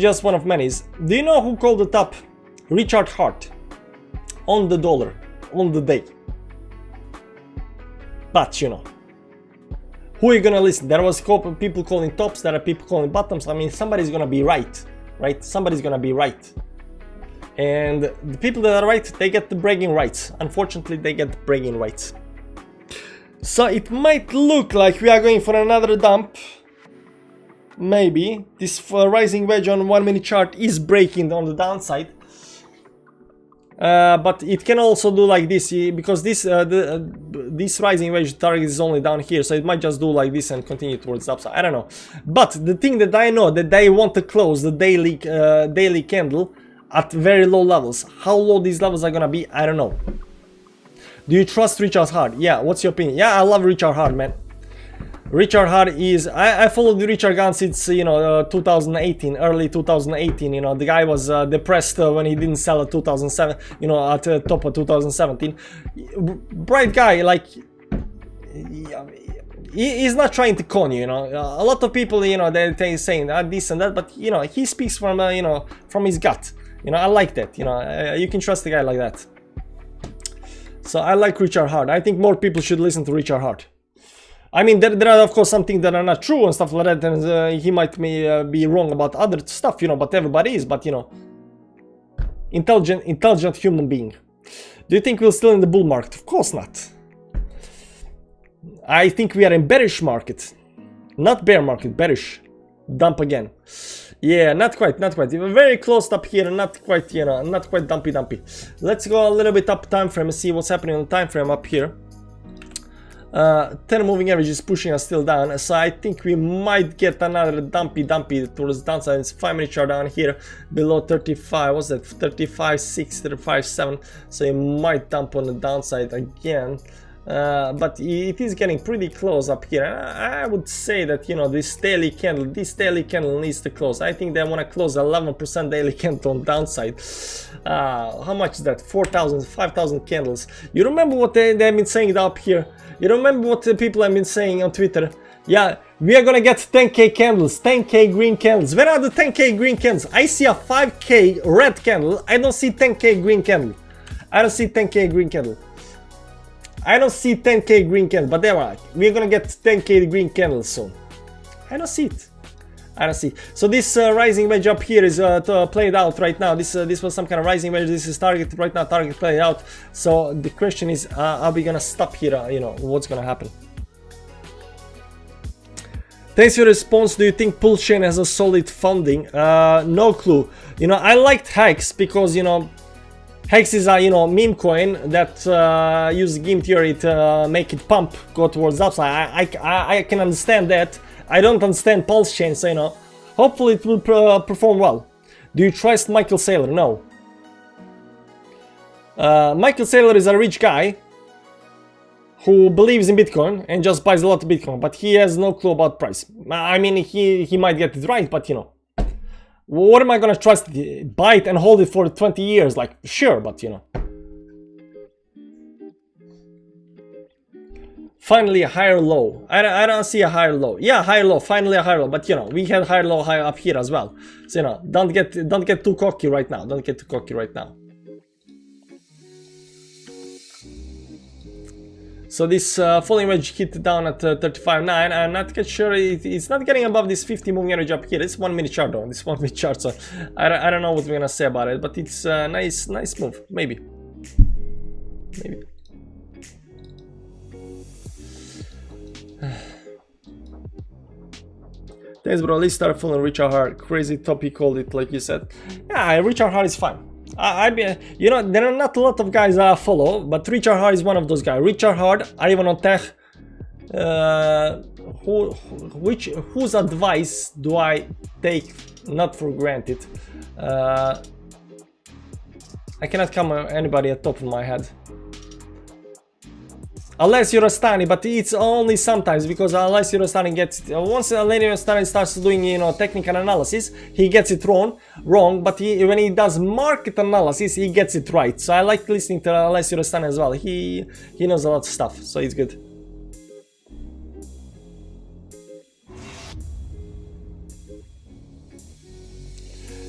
just one of many. Do you know who called it up? Richard Hart. On the dollar. On the day. But you know. Who are you gonna listen? There was people calling tops, there are people calling bottoms. I mean, somebody's gonna be right. Right? Somebody's gonna be right. And the people that are right, they get the bragging rights. Unfortunately, they get the bragging rights. So it might look like we are going for another dump. Maybe. This rising wedge on 1 minute chart is breaking on the downside. But it can also do like this, because this rising wedge target is only down here, so it might just do like this and continue towards the upside. I don't know. But the thing that I know, that they want to close the daily candle at very low levels. How low these levels are gonna be, I don't know. Do you trust Richard Hart? Yeah, what's your opinion? Yeah, I love Richard Hart, man. Richard Hart is, I followed Richard Gunn since, you know, 2018, early 2018, you know, the guy was depressed when he didn't sell at 2007, you know, at the top of 2017. Bright guy, like, he's not trying to con you, you know. A lot of people, you know, they're saying this and that, but, you know, he speaks from, you know, from his gut. You know, I like that, you know, you can trust a guy like that. So I like Richard Hart. I think more people should listen to Richard Hart. I mean, there are of course some things that are not true and stuff like that, and he might be wrong about other stuff, you know, but everybody is, but you know, intelligent human being. Do you think we're still in the bull market? Of course not. I think we are in bearish market, not bear market, bearish. Dump again. Yeah, not quite, not quite. We're very close up here, not quite, you know, not quite dumpy. Let's go a little bit up time frame and see what's happening on the time frame up here. 10 moving average is pushing us still down, so I think we might get another dumpy towards the downside. It's 5-minute chart down here below 35. What's that? 35.6, 35.7. So it might dump on the downside again. But it is getting pretty close up here. I would say that, you know, this daily candle needs to close. I think they want to close 11% daily candle on downside. How much is that? 4,000, 5,000 candles. You remember what they've been saying up here? You remember what the people have been saying on Twitter? Yeah, we are gonna get 10k candles, 10k green candles. Where are the 10k green candles? I see a 5k red candle. I don't see 10k green candle. I don't see 10k green candle. I don't see 10k green candle, but there are. We're gonna get 10k green candles soon. I don't see it. I don't see. So this rising wedge up here is played out right now. This was some kind of rising wedge. This is target right now. Target played out. So the question is, are we gonna stop here? You know, what's gonna happen? Thanks for your response. Do you think Pull Chain has a solid funding? No clue. You know, I liked Hex because, you know, Hex is a, you know, meme coin that uses game theory to make it pump, go towards the upside. I can understand that. I don't understand Pulse Chain, so, you know, hopefully it will perform well. Do you trust Michael Saylor? No. Michael Saylor is a rich guy who believes in Bitcoin and just buys a lot of Bitcoin, but he has no clue about price. I mean, he might get it right, but, you know, what am I gonna trust? Buy it and hold it for 20 years? Like, sure, but, you know. Finally a higher low. I don't see a higher low. Yeah, higher low. Finally a higher low. But, you know, we had higher low high up here as well. So, you know, don't get too cocky right now. Don't get too cocky right now. So this falling wedge hit down at 35.9. I'm not quite sure it's not getting above this 50 moving average up here. It's 1 minute chart though. This 1 minute chart. So I don't know what we're gonna say about it. But it's a nice move. Maybe. Thanks, bro. Let's start following Richard Hart. Crazy topic, called it, like you said. Yeah, Richard Hart is fine. You know, there are not a lot of guys I follow, but Richard Hart is one of those guys. Richard Hart, Ivan Tech. Whose advice do I take not for granted? I cannot come anybody at top of my head. Unless you're a Stani, but it's only sometimes, because unless you're a Stani gets it. Once a Stani starts doing, you know, technical analysis, he gets it wrong, but when he does market analysis, he gets it right. So I like listening to unless you're a Stani as well. He knows a lot of stuff, so it's good.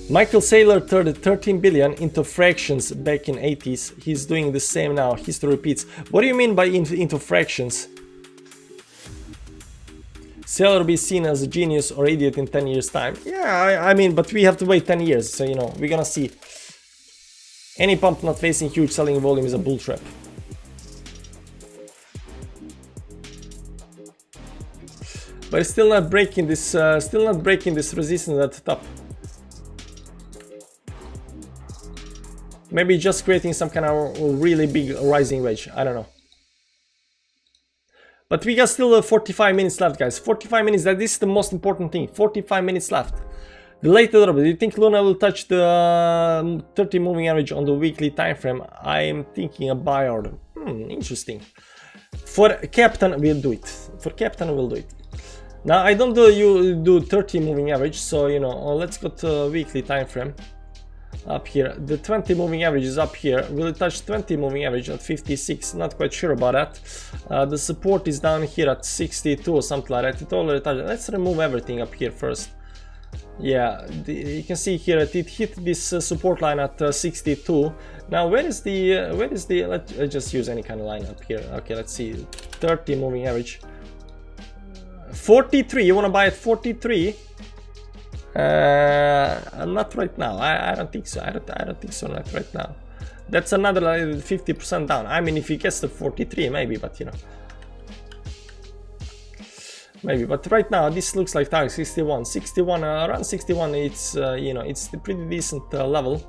Michael Saylor turned 13 billion into fractions back in 80s. He's doing the same now. History repeats. What do you mean by into fractions? Saylor be seen as a genius or idiot in 10 years time? Yeah, I mean, but we have to wait 10 years. So, you know, we're gonna see. Any pump not facing huge selling volume is a bull trap. But it's still not breaking this resistance at the top. Maybe just creating some kind of really big rising wedge. I don't know. But we got still 45 minutes left, guys. 45 minutes. This is the most important thing. 45 minutes left. The later drop. Do you think Luna will touch the 30 moving average on the weekly time frame? I'm thinking a buy order. Interesting. For Captain, we'll do it. For Captain, we'll do it. Now, I don't do you do 30 moving average, so you know, let's go to weekly time frame. Up here, the 20 moving average is up here. Will it touch 20 moving average at 56? Not quite sure about that. The support is down here at 62 or something like that. It already touched. Let's remove everything up here first. Yeah, you can see here that it hit this support line at 62. Now where is the let's just use any kind of line up here. Okay, let's see, 30 moving average, 43. You want to buy at 43? Not right now. I don't think so. I don't think so. Not right now. That's another like 50% down. I mean, if it gets to 43, maybe, but you know, maybe. But right now, this looks like target 61, around 61. It's you know, it's a pretty decent level.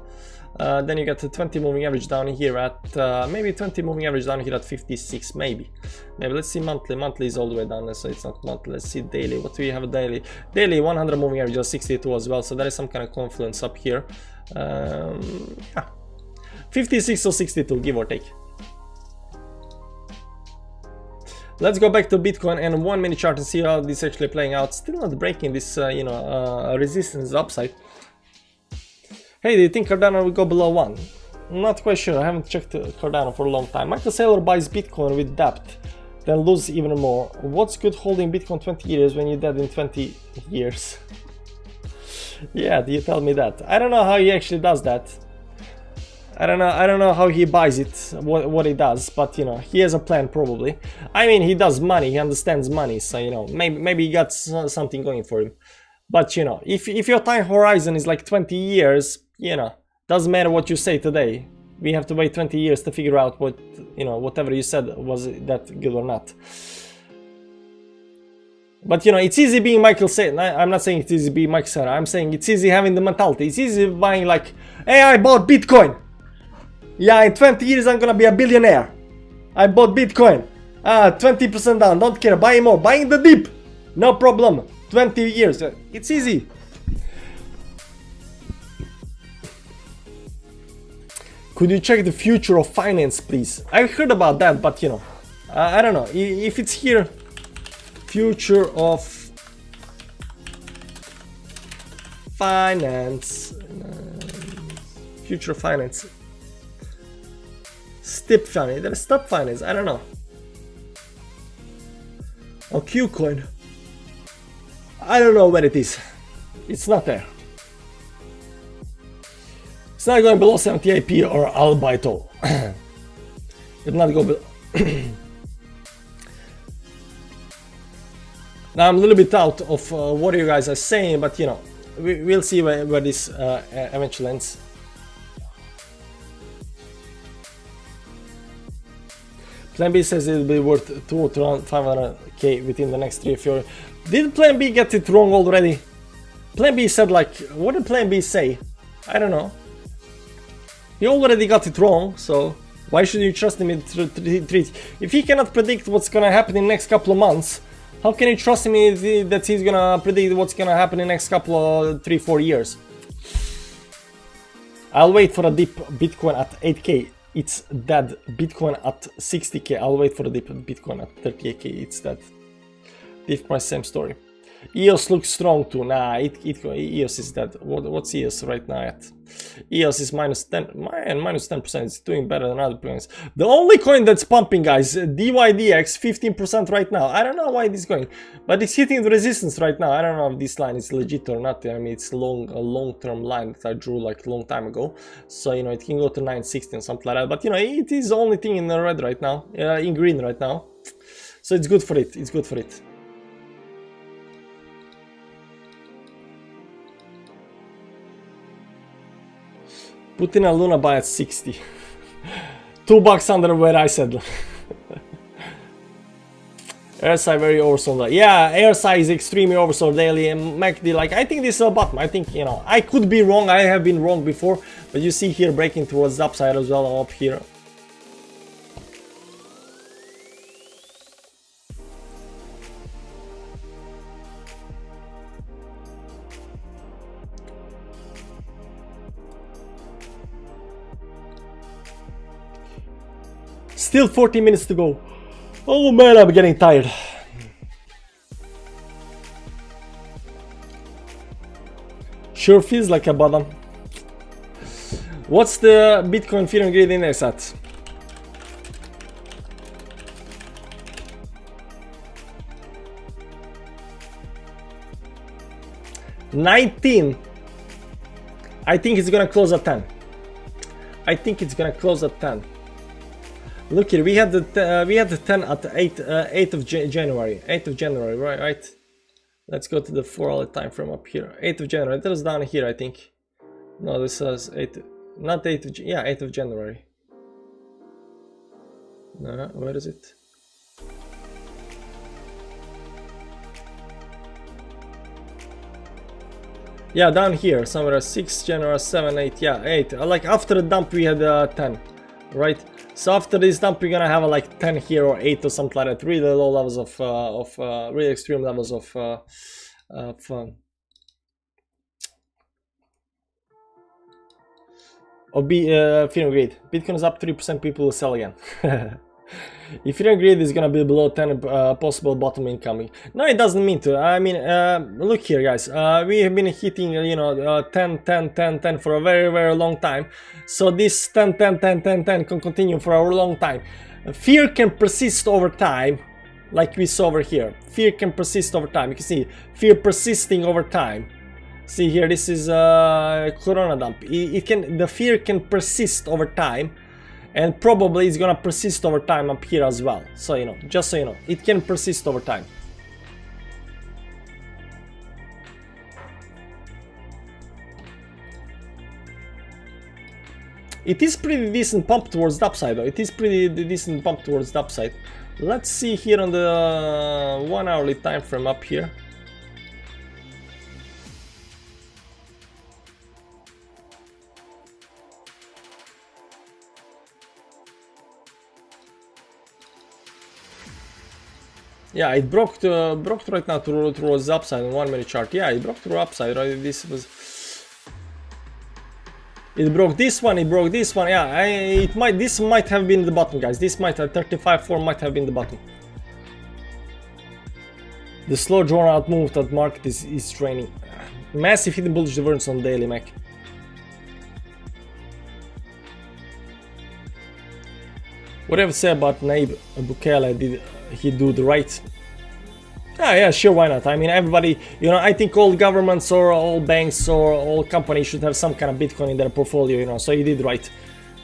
Then you got the 20 moving average down here at maybe 20 moving average down here at 56, maybe. Let's see monthly. Monthly is all the way down, so it's not monthly. Let's see daily. What do we have daily? Daily 100 moving average of 62 as well, so there is some kind of confluence up here. Yeah, 56 or 62, give or take. Let's go back to Bitcoin and 1 minute chart and see how this is actually playing out. Still not breaking this you know, resistance upside. Hey, do you think Cardano will go below 1? Not quite sure. I haven't checked Cardano for a long time. Michael Saylor buys Bitcoin with debt, then lose even more. What's good holding Bitcoin 20 years when you're dead in 20 years? Yeah, do you tell me that? I don't know how he actually does that. I don't know how he buys it, what he does, but you know, he has a plan probably. I mean, he does money, he understands money, so you know, maybe he got something going for him. But you know, if your time horizon is like 20 years, you know, doesn't matter what you say today. We have to wait 20 years to figure out what, you know, whatever you said, was that good or not. But you know, it's easy being Michael Saylor. I'm not saying it's easy being Michael Saylor. I'm saying it's easy having the mentality. It's easy buying like, hey, I bought Bitcoin. Yeah, in 20 years I'm gonna be a billionaire. I bought Bitcoin. 20% down. Don't care. Buy more. Buying the dip. No problem. 20 years. It's easy. Could you check the future of finance, please? I heard about that, but you know, I don't know if it's here. Future of finance. Future of finance. Step finance. There's step finance. I don't know. Or Qcoin. I don't know where it is. It's not there. It's not going below 78p or I'll buy it all. It not go below. Now I'm a little bit out of what you guys are saying, but you know, we'll see where this eventually ends. Plan B says it'll be worth 2 to around 500k within the next 3 or 4 years. Did Plan B get it wrong already? Plan B said like, what did Plan B say? I don't know. He already got it wrong, so why should you trust him to treat? If he cannot predict what's gonna happen in the next couple of months, how can you trust him that he's gonna predict what's gonna happen in the next couple of 3-4 years? I'll wait for a dip Bitcoin at 8k. It's dead. Bitcoin at 60k. I'll wait for the dip Bitcoin at 38k. It's dead. Diff price, same story. EOS looks strong too. Nah, EOS is dead. What's EOS right now at? EOS is minus 10%. It's doing better than other coins. The only coin that's pumping, guys, DYDX, 15% right now. I don't know why it is going, but it's hitting the resistance right now. I don't know if this line is legit or not. I mean, it's a long-term line that I drew like a long time ago. So, you know, it can go to 960 and something like that. But, you know, it is the only thing in the red right now, in green right now. So it's good for it. It's good for it. Put in a Luna buy at 60. $2 under where I said. RSI very oversold. Yeah, RSI is extremely oversold daily, and MACD, like, I think this is a bottom. I think, you know, I could be wrong. I have been wrong before, but you see here breaking towards the upside as well up here. Still 40 minutes to go. Oh man, I'm getting tired. Sure feels like a bottom. What's the Bitcoin Fear and Greed Index at? $19. I think it's gonna close at 10. I think it's gonna close at 10. Look here, we had the 10 at 8th of January. 8th of January, right? Let's go to the 4-hour time frame up here. 8th of January. That was down here, I think. No, this was 8th. Not 8th of, yeah, 8th of January. No, where is it? Yeah, down here, somewhere 6 January, 7, 8, yeah, 8. Like after the dump we had 10, right? So after this dump we're gonna have like 10 here or 8 or something like that. Really low levels of really extreme levels of fear and greed. Bitcoin is up 3%, people will sell again. If fear and greed is gonna be below 10, possible bottom incoming. No, it doesn't mean to. I mean, look here, guys. We have been hitting, 10, 10, 10, 10 for a very, very long time. So this 10, 10, 10, 10, 10 can continue for a long time. Fear can persist over time, like we saw over here. Fear can persist over time. You can see fear persisting over time. See here, this is Corona dump. The fear can persist over time. And probably it's gonna persist over time up here as well. So, just so you know, it can persist over time. It is pretty decent pump towards the upside though. It is pretty decent pump towards the upside. Let's see here on the 1 hourly time frame up here. Yeah, it broke right now towards the upside on 1 minute chart. Yeah, it broke through upside, right? It broke this one, it broke this one. Yeah, this might have been the bottom, guys. This might have 35.4 might have been the bottom. The slow drawn out move that market is training. Massive hidden bullish divergence on daily, Mac. Whatever say about Nayib Bukele, did he do the right? Yeah, sure, why not? I mean, everybody, I think all governments or all banks or all companies should have some kind of Bitcoin in their portfolio, so he did right.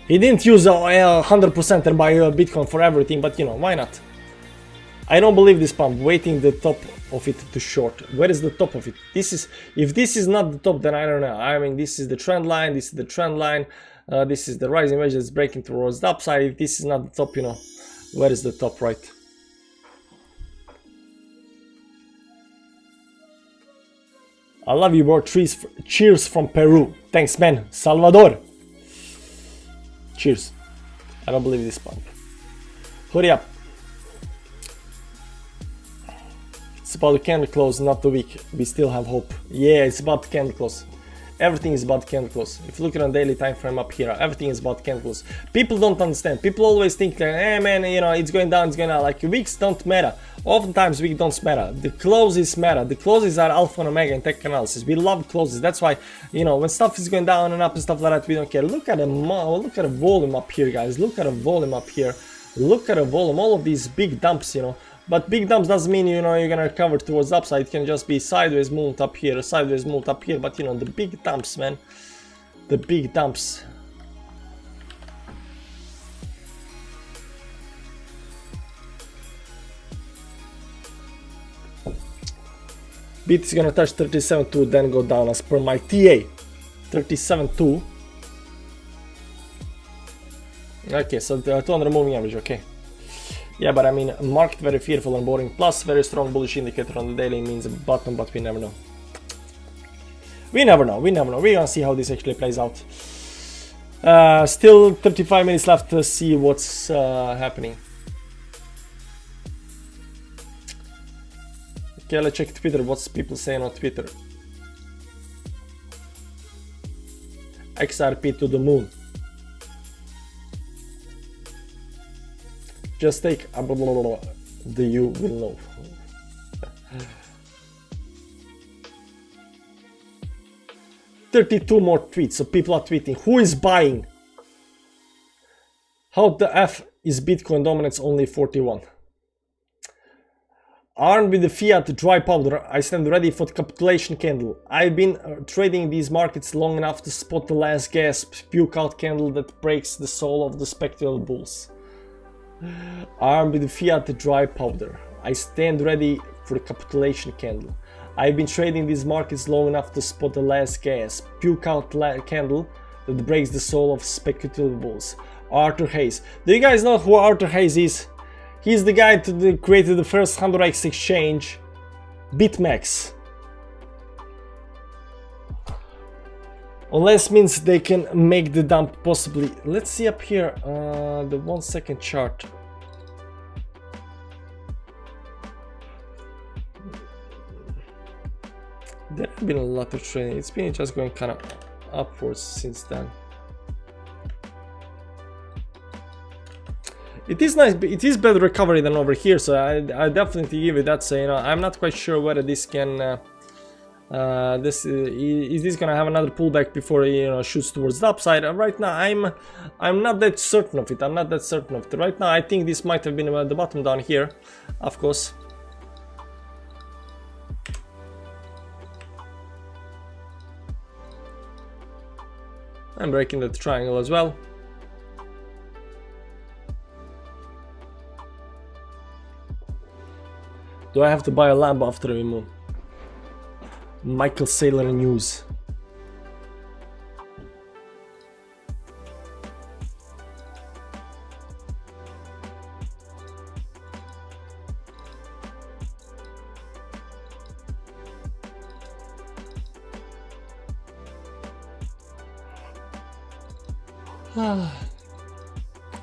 He didn't use 100% and buy Bitcoin for everything, but why not? I don't believe this pump, waiting the top of it to short. Where is the top of it? If this is not the top, then I don't know. I mean, this is the trend line, this is the trend line. This is the rising wedge that's breaking towards the upside. If this is not the top, where is the top, right? I love you, bro. Cheers from Peru. Thanks, man. Salvador. Cheers. I don't believe this pump. Hurry up. It's about the candle close, not the week. We still have hope. Yeah, it's about the candle close. Everything is about candle close. If you look at on daily time frame up here, everything is about candle close. People don't understand. People always think like, hey man, it's going down, it's going down. Like weeks don't matter. Oftentimes weeks don't matter. The closes matter. The closes are alpha and omega in tech analysis. We love closes. That's why, when stuff is going down and up and stuff like that, we don't care. Look at the volume up here, guys. Look at the volume up here. Look at the volume. All of these big dumps, But big dumps doesn't mean, you're gonna recover towards the upside. It can just be sideways moved up here, sideways moved up here. But, the big dumps, man. The big dumps. Bit is gonna touch 37.2, then go down as per my TA. 37.2. Okay, so the 200 moving average, okay. Yeah, but I mean, market very fearful and boring, plus very strong bullish indicator on the daily means a bottom, but we never know. We never know. We're gonna see how this actually plays out. Still 35 minutes left to see what's happening. Okay, let's check Twitter. What's people saying on Twitter? XRP to the moon. Just take the you will know. $32 more tweets, so people are tweeting. Who is buying? How the F is Bitcoin dominance only 41? Armed with the fiat dry powder, I stand ready for the capitulation candle. I've been trading these markets long enough to spot the last gasp, puke out candle that breaks the soul of the spectral bulls. Armed with the fiat dry powder, I stand ready for the capitulation candle. I've been trading these markets long enough to spot the last gasp, puke out candle that breaks the soul of speculative bulls. Arthur Hayes. Do you guys know who Arthur Hayes is? He's the guy who created the first 100x exchange, BitMEX. Unless means they can make the dump possibly. Let's see up here the 1 second chart. There have been a lot of trading. It's been just going kind of upwards since then. It is nice, but it is better recovery than over here, so I definitely give it that. So you know, I'm not quite sure whether this can, is this gonna have another pullback before it shoots towards the upside. Right now, I'm not that certain of it. I'm not that certain of it. Right now, I think this might have been the bottom down here, of course. I'm breaking the triangle as well. Do I have to buy a lamp after the moon? Michael Saylor News.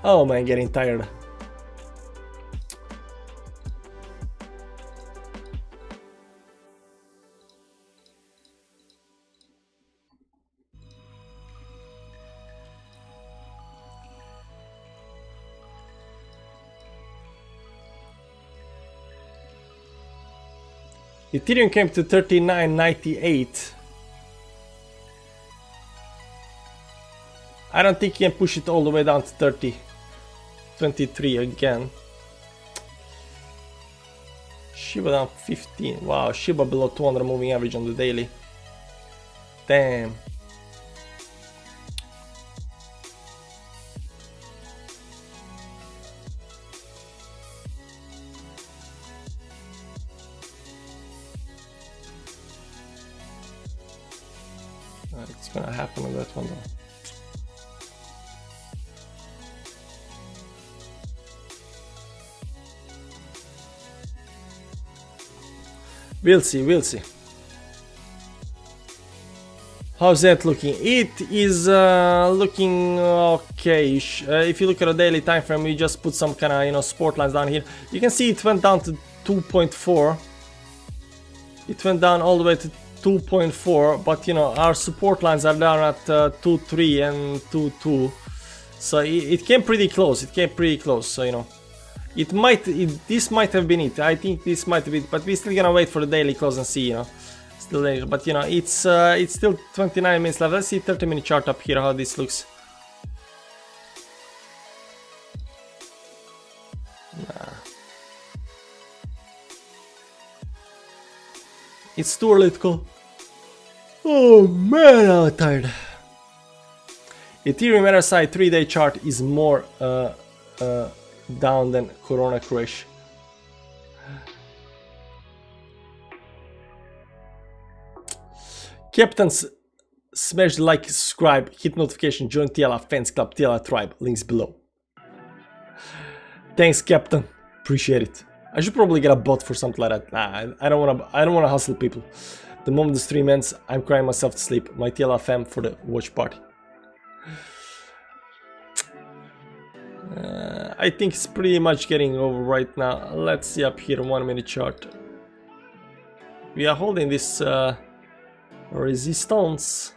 Oh man, getting tired. Ethereum came to 39.98. I don't think you can push it all the way down to 30. 23 again. Shiba down 15. Wow, Shiba below 200 moving average on the daily. Damn. It's gonna happen on that one though. We'll see, we'll see. How's that looking? It is looking okay. If you look at a daily time frame, we just put some kind of support lines down here. You can see it went down to 2.4. It went down all the way to 2.4, but our support lines are down at 2.3 and 2.2. So it came pretty close. It came pretty close. So this might have been it. I think this might have been, but we're still gonna wait for the daily close and see, still later. But it's still 29 minutes left. Let's see 30-minute chart up here how this looks. Nah. It's too early to call. Oh man, I'm tired. Ethereum RSI 3-day chart is more down than Corona crash. Captains, smash the like, subscribe, hit notification, join TLA fans club, TLA tribe, links below. Thanks, Captain, appreciate it. I should probably get a bot for something like that. Nah, I don't wanna hustle people. The moment the stream ends, I'm crying myself to sleep. My TLA fam for the watch party. I think it's pretty much getting over right now. Let's see up here 1-minute chart. We are holding this resistance.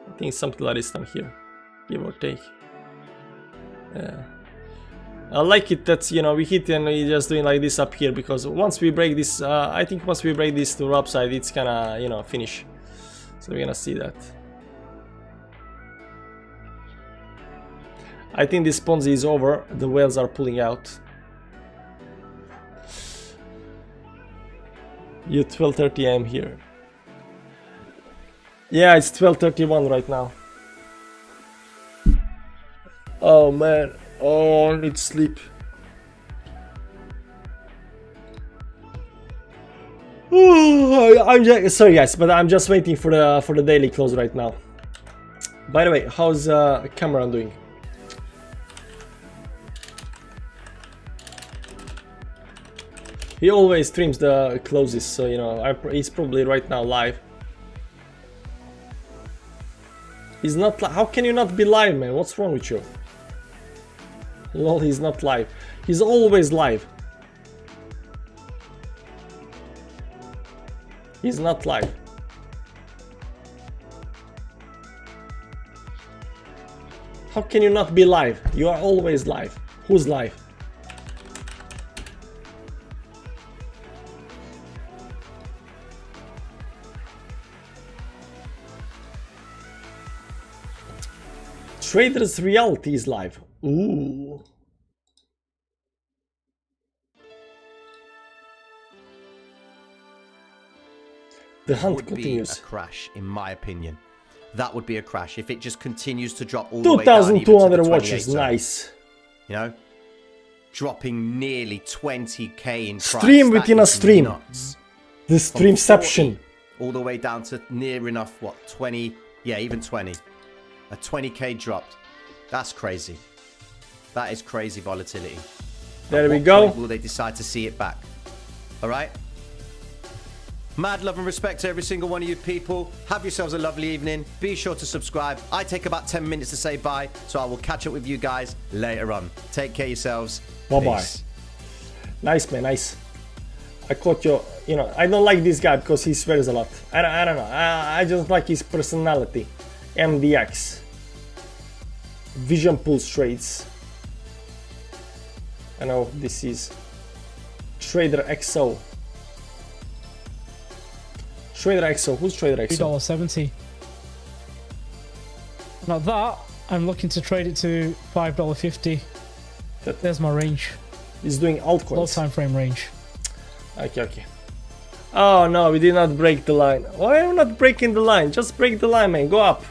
I think something like this down here, give or take. Yeah. I like it that, you know, we hit and we just doing like this up here, because once we break this, I think once we break this to the upside, it's gonna, you know, finish. So we're gonna see that. I think this Ponzi is over. The whales are pulling out. You 12:30 AM here. Yeah, it's 12:31 right now. Oh man, oh, I need sleep. I'm just, sorry guys, but I'm just waiting for the daily close right now. By the way, how's Cameron doing? He always streams the closes, so you know, he's probably right now live. He's not. How can you not be live, man? What's wrong with you? Lol, he's not live. He's always live. He's not live. How can you not be live? You are always live. Who's live? Traders Reality is live. Ooh. The hunt would continues. be a crash, in my opinion. That would be a crash if it just continues to drop all the way down. 2,200 watches, nice. You know, dropping nearly 20k in price. Stream within a stream. Nuts. The streamception. All the way down to near enough, what, 20? Yeah, even 20. A 20k dropped. That's crazy. That is crazy volatility. There we At what go. point will they decide to see it back? All right. Mad love and respect to every single one of you people. Have yourselves a lovely evening. Be sure to subscribe. I take about 10 minutes to say bye, so I will catch up with you guys later on. Take care of yourselves. Bye-bye. Peace. Nice, man, nice. I caught you, you know, I don't like this guy because he swears a lot. I don't know. I just like his personality. MDX. Vision Pulse trades. I know this is Trader XO. Trader XO, who's Trader XO? $2.70. Now that, I'm looking to trade it to $5.50. There's my range. He's doing altcoins. Low time frame range. Okay, okay. Oh no, we did not break the line. Why are we not breaking the line? Just break the line, man. Go up.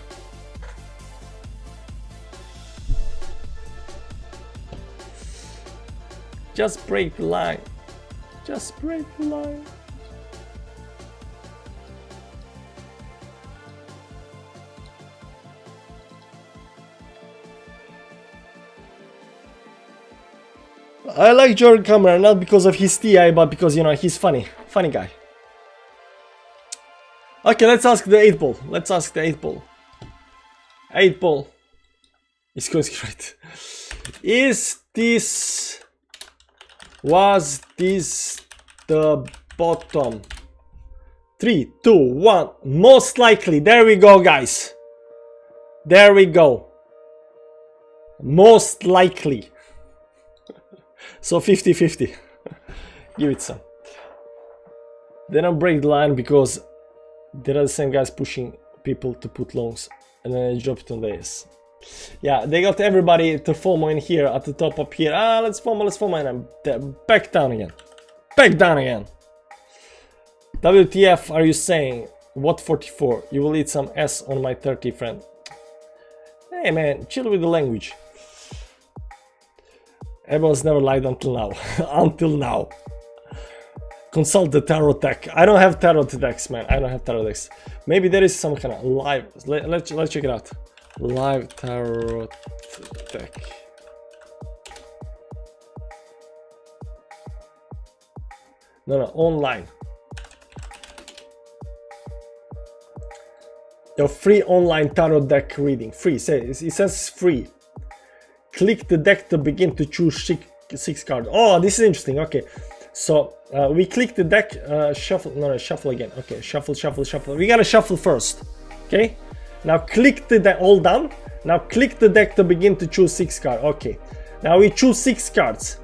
Just break the line. Just break the line. I like Jordan Cameron, not because of his TI, but because, you know, he's funny. Funny guy. Okay, let's ask the 8 ball. Let's ask the 8 ball. 8 ball. It's going straight. Was this the bottom? 3, 2, 1. Most likely. There we go, guys. There we go. Most likely. So 50-50. Give it some. They don't break the line because there are the same guys pushing people to put longs, and then I drop it on the ace. Yeah, they got everybody to FOMO in here at the top up here. Ah, let's FOMO, and I'm back down again. Back down again. WTF are you saying? What 44? You will eat some S on my 30, friend. Hey man, chill with the language. Everyone's never lied until now. Until now. Consult the tarot deck. I don't have tarot decks, man. I don't have tarot decks. Maybe there is some kind of live. Let's check it out. Live tarot deck. No, online. Your free online tarot deck reading. Free. It says free. Click the deck to begin to choose 6 cards. Oh, this is interesting. Okay, so we click the deck, shuffle. No, shuffle again. Okay, shuffle. We gotta shuffle first. Okay, now click the deck. All done. Now click the deck to begin to choose 6 cards. Okay, Now we choose 6 cards.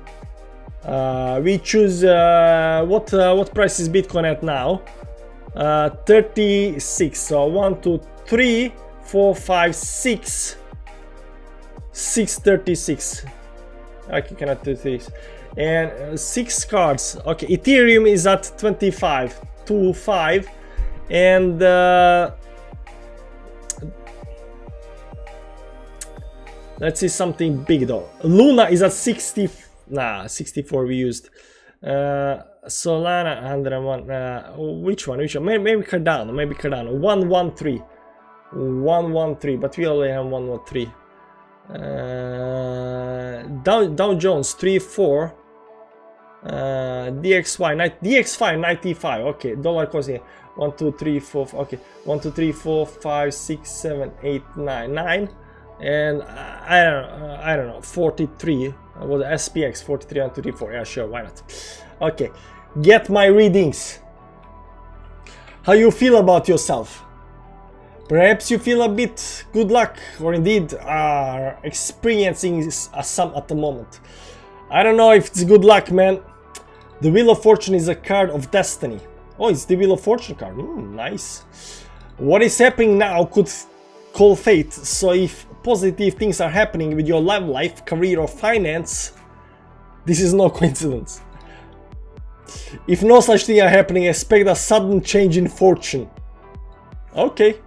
We choose what price is Bitcoin at now? 36. So 1, 2, 3, 4, 5, 6. 636. Okay, cannot do this. And 6 cards. Okay, Ethereum is at 25, 25, and let's see something big though. Luna is at 60. Nah, 64 we used. Solana 101. Which one? Maybe Cardano. Maybe Cardano. 113. 113. But we only have 113. Dow Jones 34. DXY 95. Okay, dollar cost here. 1, 2, 3, 4. Okay, 1, 2, 3, 4, 5, 6, 7, 8, 9, 9. And I don't know, 43. Was SPX 43 and 34. Yeah, sure, why not? Okay, get my readings. How you feel about yourself? Perhaps you feel a bit good luck, or indeed are experiencing some at the moment. I don't know if it's good luck, man. The Wheel of Fortune is a card of destiny. Oh, it's the Wheel of Fortune card. Nice. What is happening now could call fate. So if positive things are happening with your love life, career, or finance, this is no coincidence. If no such thing are happening, expect a sudden change in fortune. Okay,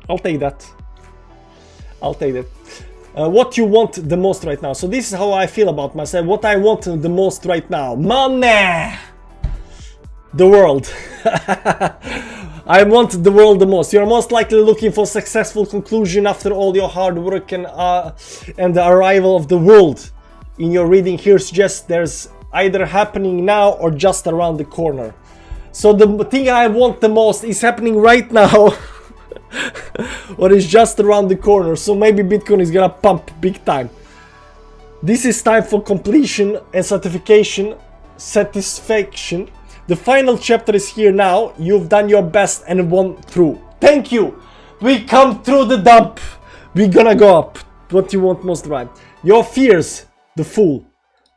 I'll take that. I'll take that. What you want the most right now. So this is how I feel about myself. What I want the most right now. Money! The world. I want the world the most. You're most likely looking for successful conclusion after all your hard work and the arrival of the world. In your reading here suggests there's either happening now or just around the corner. So the thing I want the most is happening right now. Or is just around the corner. So maybe Bitcoin is gonna pump big time. This is time for completion and satisfaction. The final chapter is here now. You've done your best and won through. Thank you. We come through the dump. We're gonna go up. What you want most, right? Your fears. The fool.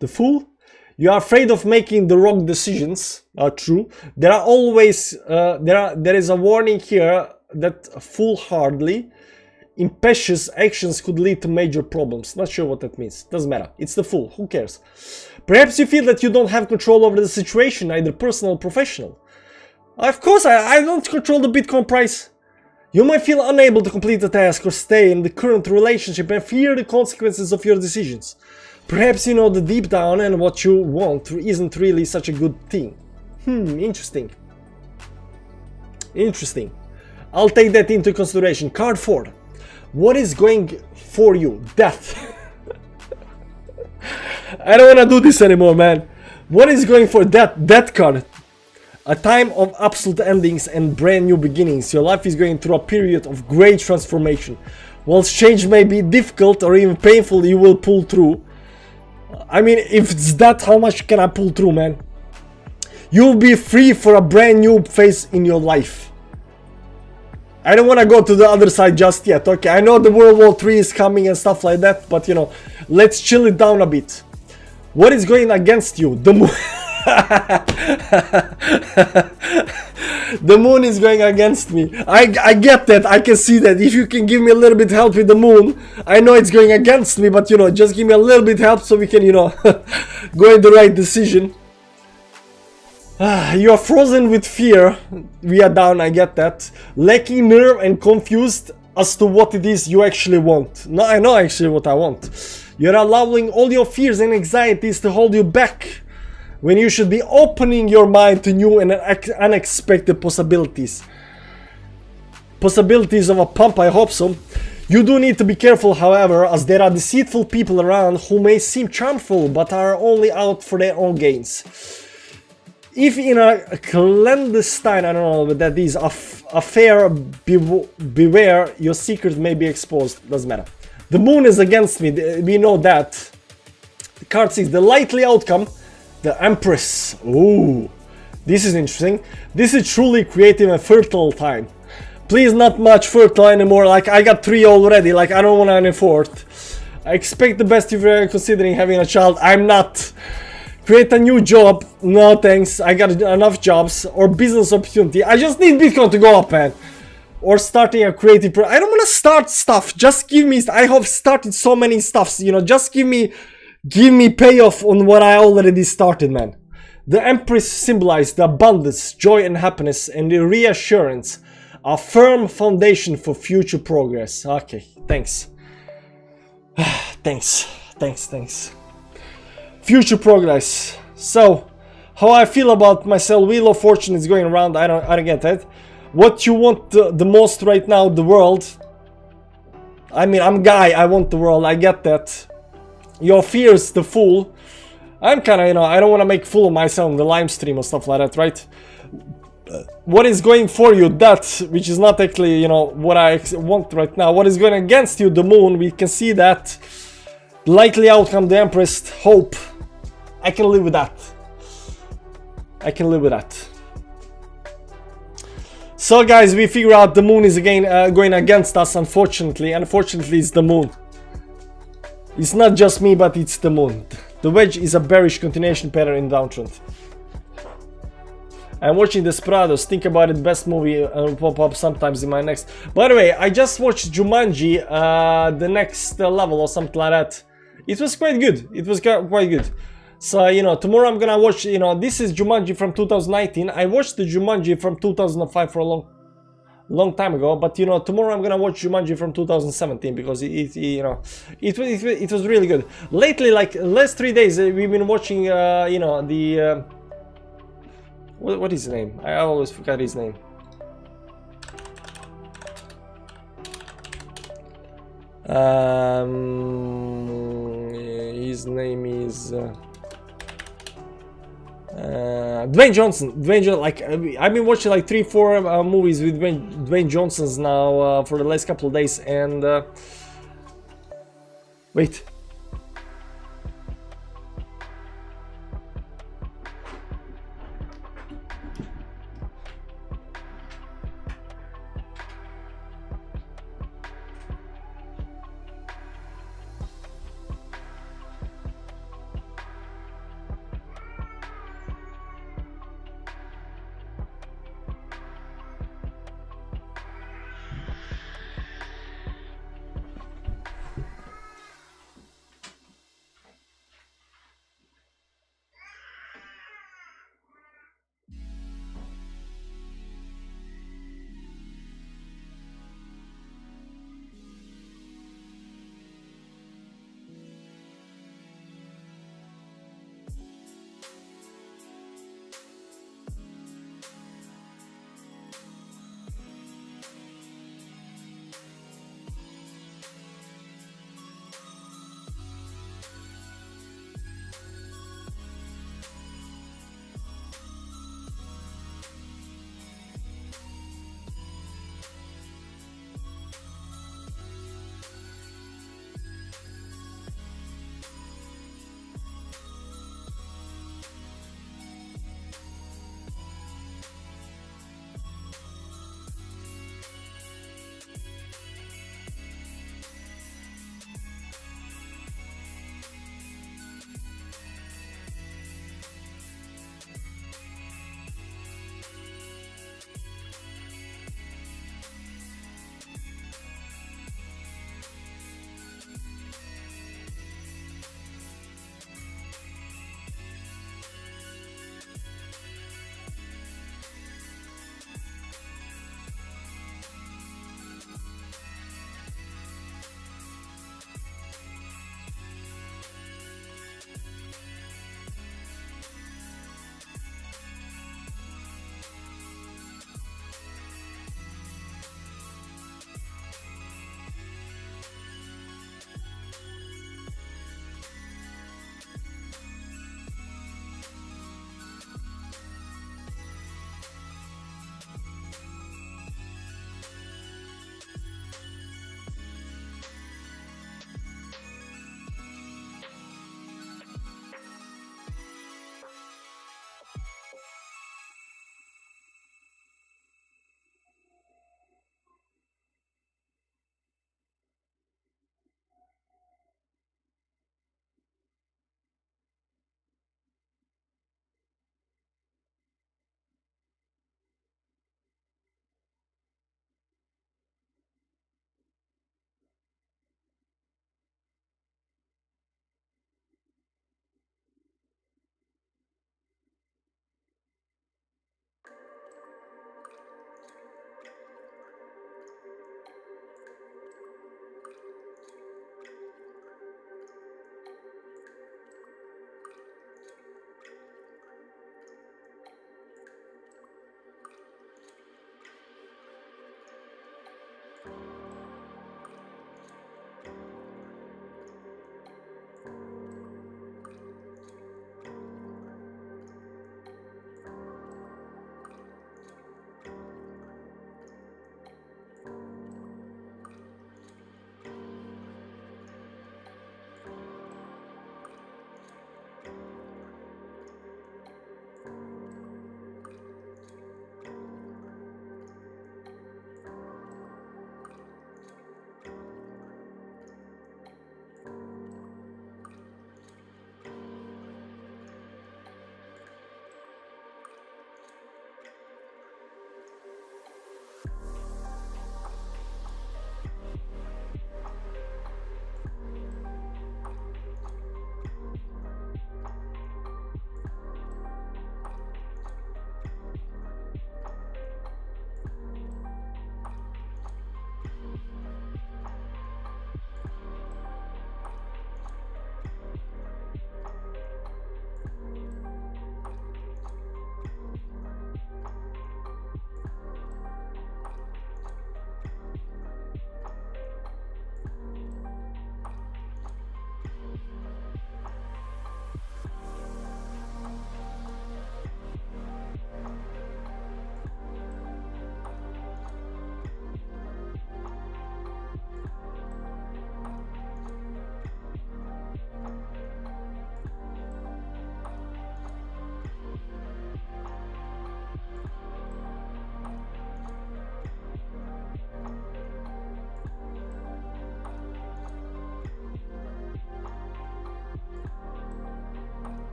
The fool? You are afraid of making the wrong decisions. Are true. There are always there is a warning here that foolhardy, impetuous actions could lead to major problems. Not sure what that means. Doesn't matter. It's the fool. Who cares? Perhaps you feel that you don't have control over the situation, either personal or professional. Of course, I don't control the Bitcoin price. You might feel unable to complete the task or stay in the current relationship and fear the consequences of your decisions. Perhaps you know that deep down and what you want isn't really such a good thing. Interesting. Interesting. I'll take that into consideration. Card 4. What is going for you? Death. I don't want to do this anymore, man. What is going for that card? A time of absolute endings and brand new beginnings. Your life is going through a period of great transformation. Whilst change may be difficult or even painful, you will pull through. I mean, if it's that, how much can I pull through, man? You'll be free for a brand new phase in your life. I don't want to go to the other side just yet. Okay, I know the World War III is coming and stuff like that, but you know, let's chill it down a bit. What is going against you? The moon. The moon is going against me. I get that. I can see that. If you can give me a little bit help with the moon, I know it's going against me, but you know, just give me a little bit help so we can, you know, go in the right decision. You are frozen with fear. We are down, I get that. Lacking nerve and confused as to what it is you actually want. No, I know actually what I want. You're allowing all your fears and anxieties to hold you back when you should be opening your mind to new and unexpected possibilities. Possibilities of a pump, I hope so. You do need to be careful, however, as there are deceitful people around who may seem charmful but are only out for their own gains. If in a clandestine, I don't know what that is, affair, beware, your secret may be exposed. Doesn't matter. The moon is against me, we know that. The card 6, the likely outcome, the Empress. Ooh, this is interesting. This is truly creative and fertile time. Please, not much fertile anymore, like I got 3 already, like I don't want any 4th. I expect the best if you're considering having a child. I'm not. Create a new job. No thanks. I got enough jobs. Or business opportunity. I just need Bitcoin to go up, man. Or starting a creative I don't want to start stuff. Just give me. I have started so many stuffs. You know, just give me payoff on what I already started, man. The Empress symbolizes the abundance, joy and happiness, and the reassurance. A firm foundation for future progress. Okay, thanks. Thanks. Future progress. So, how I feel about myself, Wheel of Fortune is going around. I don't get that. What you want the most right now, the world. I mean, I'm Guy, I want the world, I get that. Your fears, the fool. I'm kind of, you know, I don't want to make fool of myself in the live stream or stuff like that, right? What is going for you, that, which is not actually, you know, what I want right now. What is going against you, the moon, we can see that. Likely outcome, the Empress, hope. I can live with that. I can live with that. So guys, we figure out the moon is again going against us, unfortunately. Unfortunately, it's the moon. It's not just me, but it's the moon. The wedge is a bearish continuation pattern in downtrend. I'm watching Desperados. Think about it, best movie will pop up sometimes in my next. By the way, I just watched Jumanji, the next level or something like that. It was quite good. It was quite good. So, you know, tomorrow I'm gonna watch, you know, this is Jumanji from 2019. I watched the Jumanji from 2005 for a long time ago, but, you know, tomorrow I'm gonna watch Jumanji from 2017 because you know, it was really good. Lately, like, last 3 days, we've been watching, you know, the, what is his name? I always forget his name. His name is Dwayne Johnson. Like, I've been watching like 3-4 movies with Dwayne Johnson's now for the last couple of days, and wait.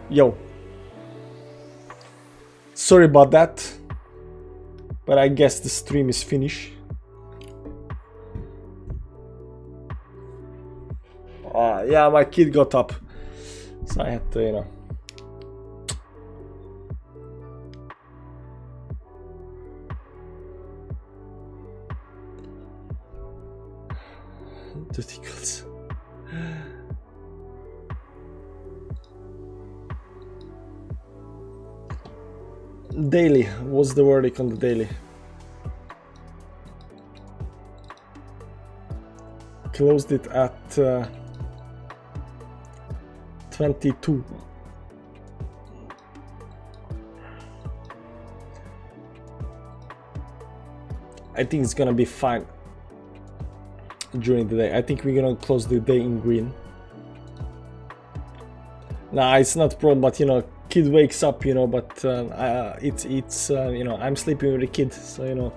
Yo. Sorry about that. But I guess the stream is finished. Yeah, my kid got up. So I had to, you know. Testicles. Daily. What's the verdict on the daily? Closed it at 22. I think it's gonna be fine during the day. I think we're gonna close the day in green. Nah, it's not a problem, but you know, kid wakes up, you know, but it's you know, I'm sleeping with the kid, so you know.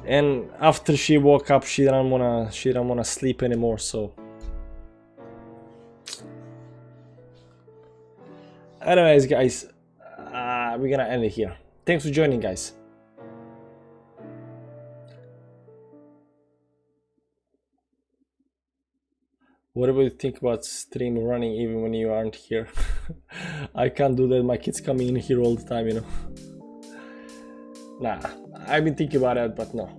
And after she woke up, she don't wanna sleep anymore, so. Anyways, guys, we're gonna end it here. Thanks for joining, guys. What do you think about stream running even when you aren't here? I can't do that. My kids coming in here all the time, you know. Nah, I've been thinking about it, but no.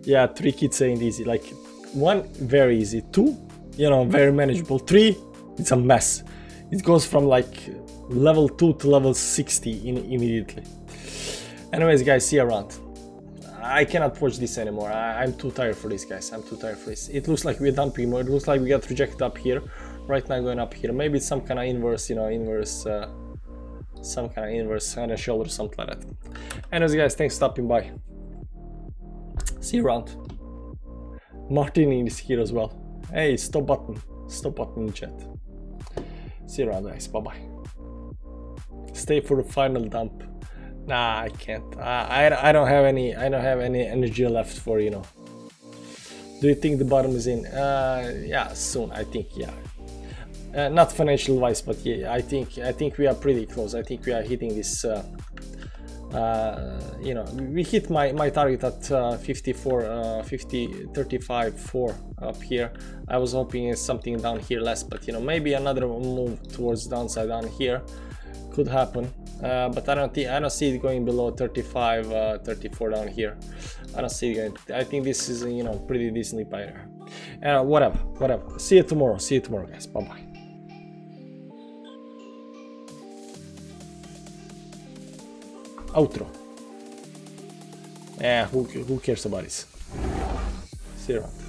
Yeah, 3 kids ain't easy. Like 1, very easy. 2, you know, very manageable. 3, it's a mess. It goes from like level 2 to level 60 immediately. Anyways, guys, see you around. I cannot watch this anymore. I'm too tired for this, guys. I'm too tired for this. It looks like we're dumping more. It looks like we got rejected up here. Right now, going up here. Maybe it's some kind of inverse, you know, some kind of inverse kind of shoulder, something like that. Anyways, guys, thanks for stopping by. See you around. Martin is here as well. Hey, stop button in the chat. See you around, guys. Bye bye. Stay for the final dump. Nah, I can't. I don't have any energy left for, you know. Do you think the bottom is in? Yeah, soon. I think, yeah. Not financial wise, but yeah, I think we are pretty close. I think we are hitting this. You know, we hit my target at 54, 35.4 up here. I was hoping it's something down here less, but you know, maybe another move towards downside down here could happen. But I don't see it going below 35, 34 down here. I don't see it going. I think this is, you know, pretty decently better. Whatever. See you tomorrow, guys. Bye bye. Outro. Yeah, who cares about this? See you around.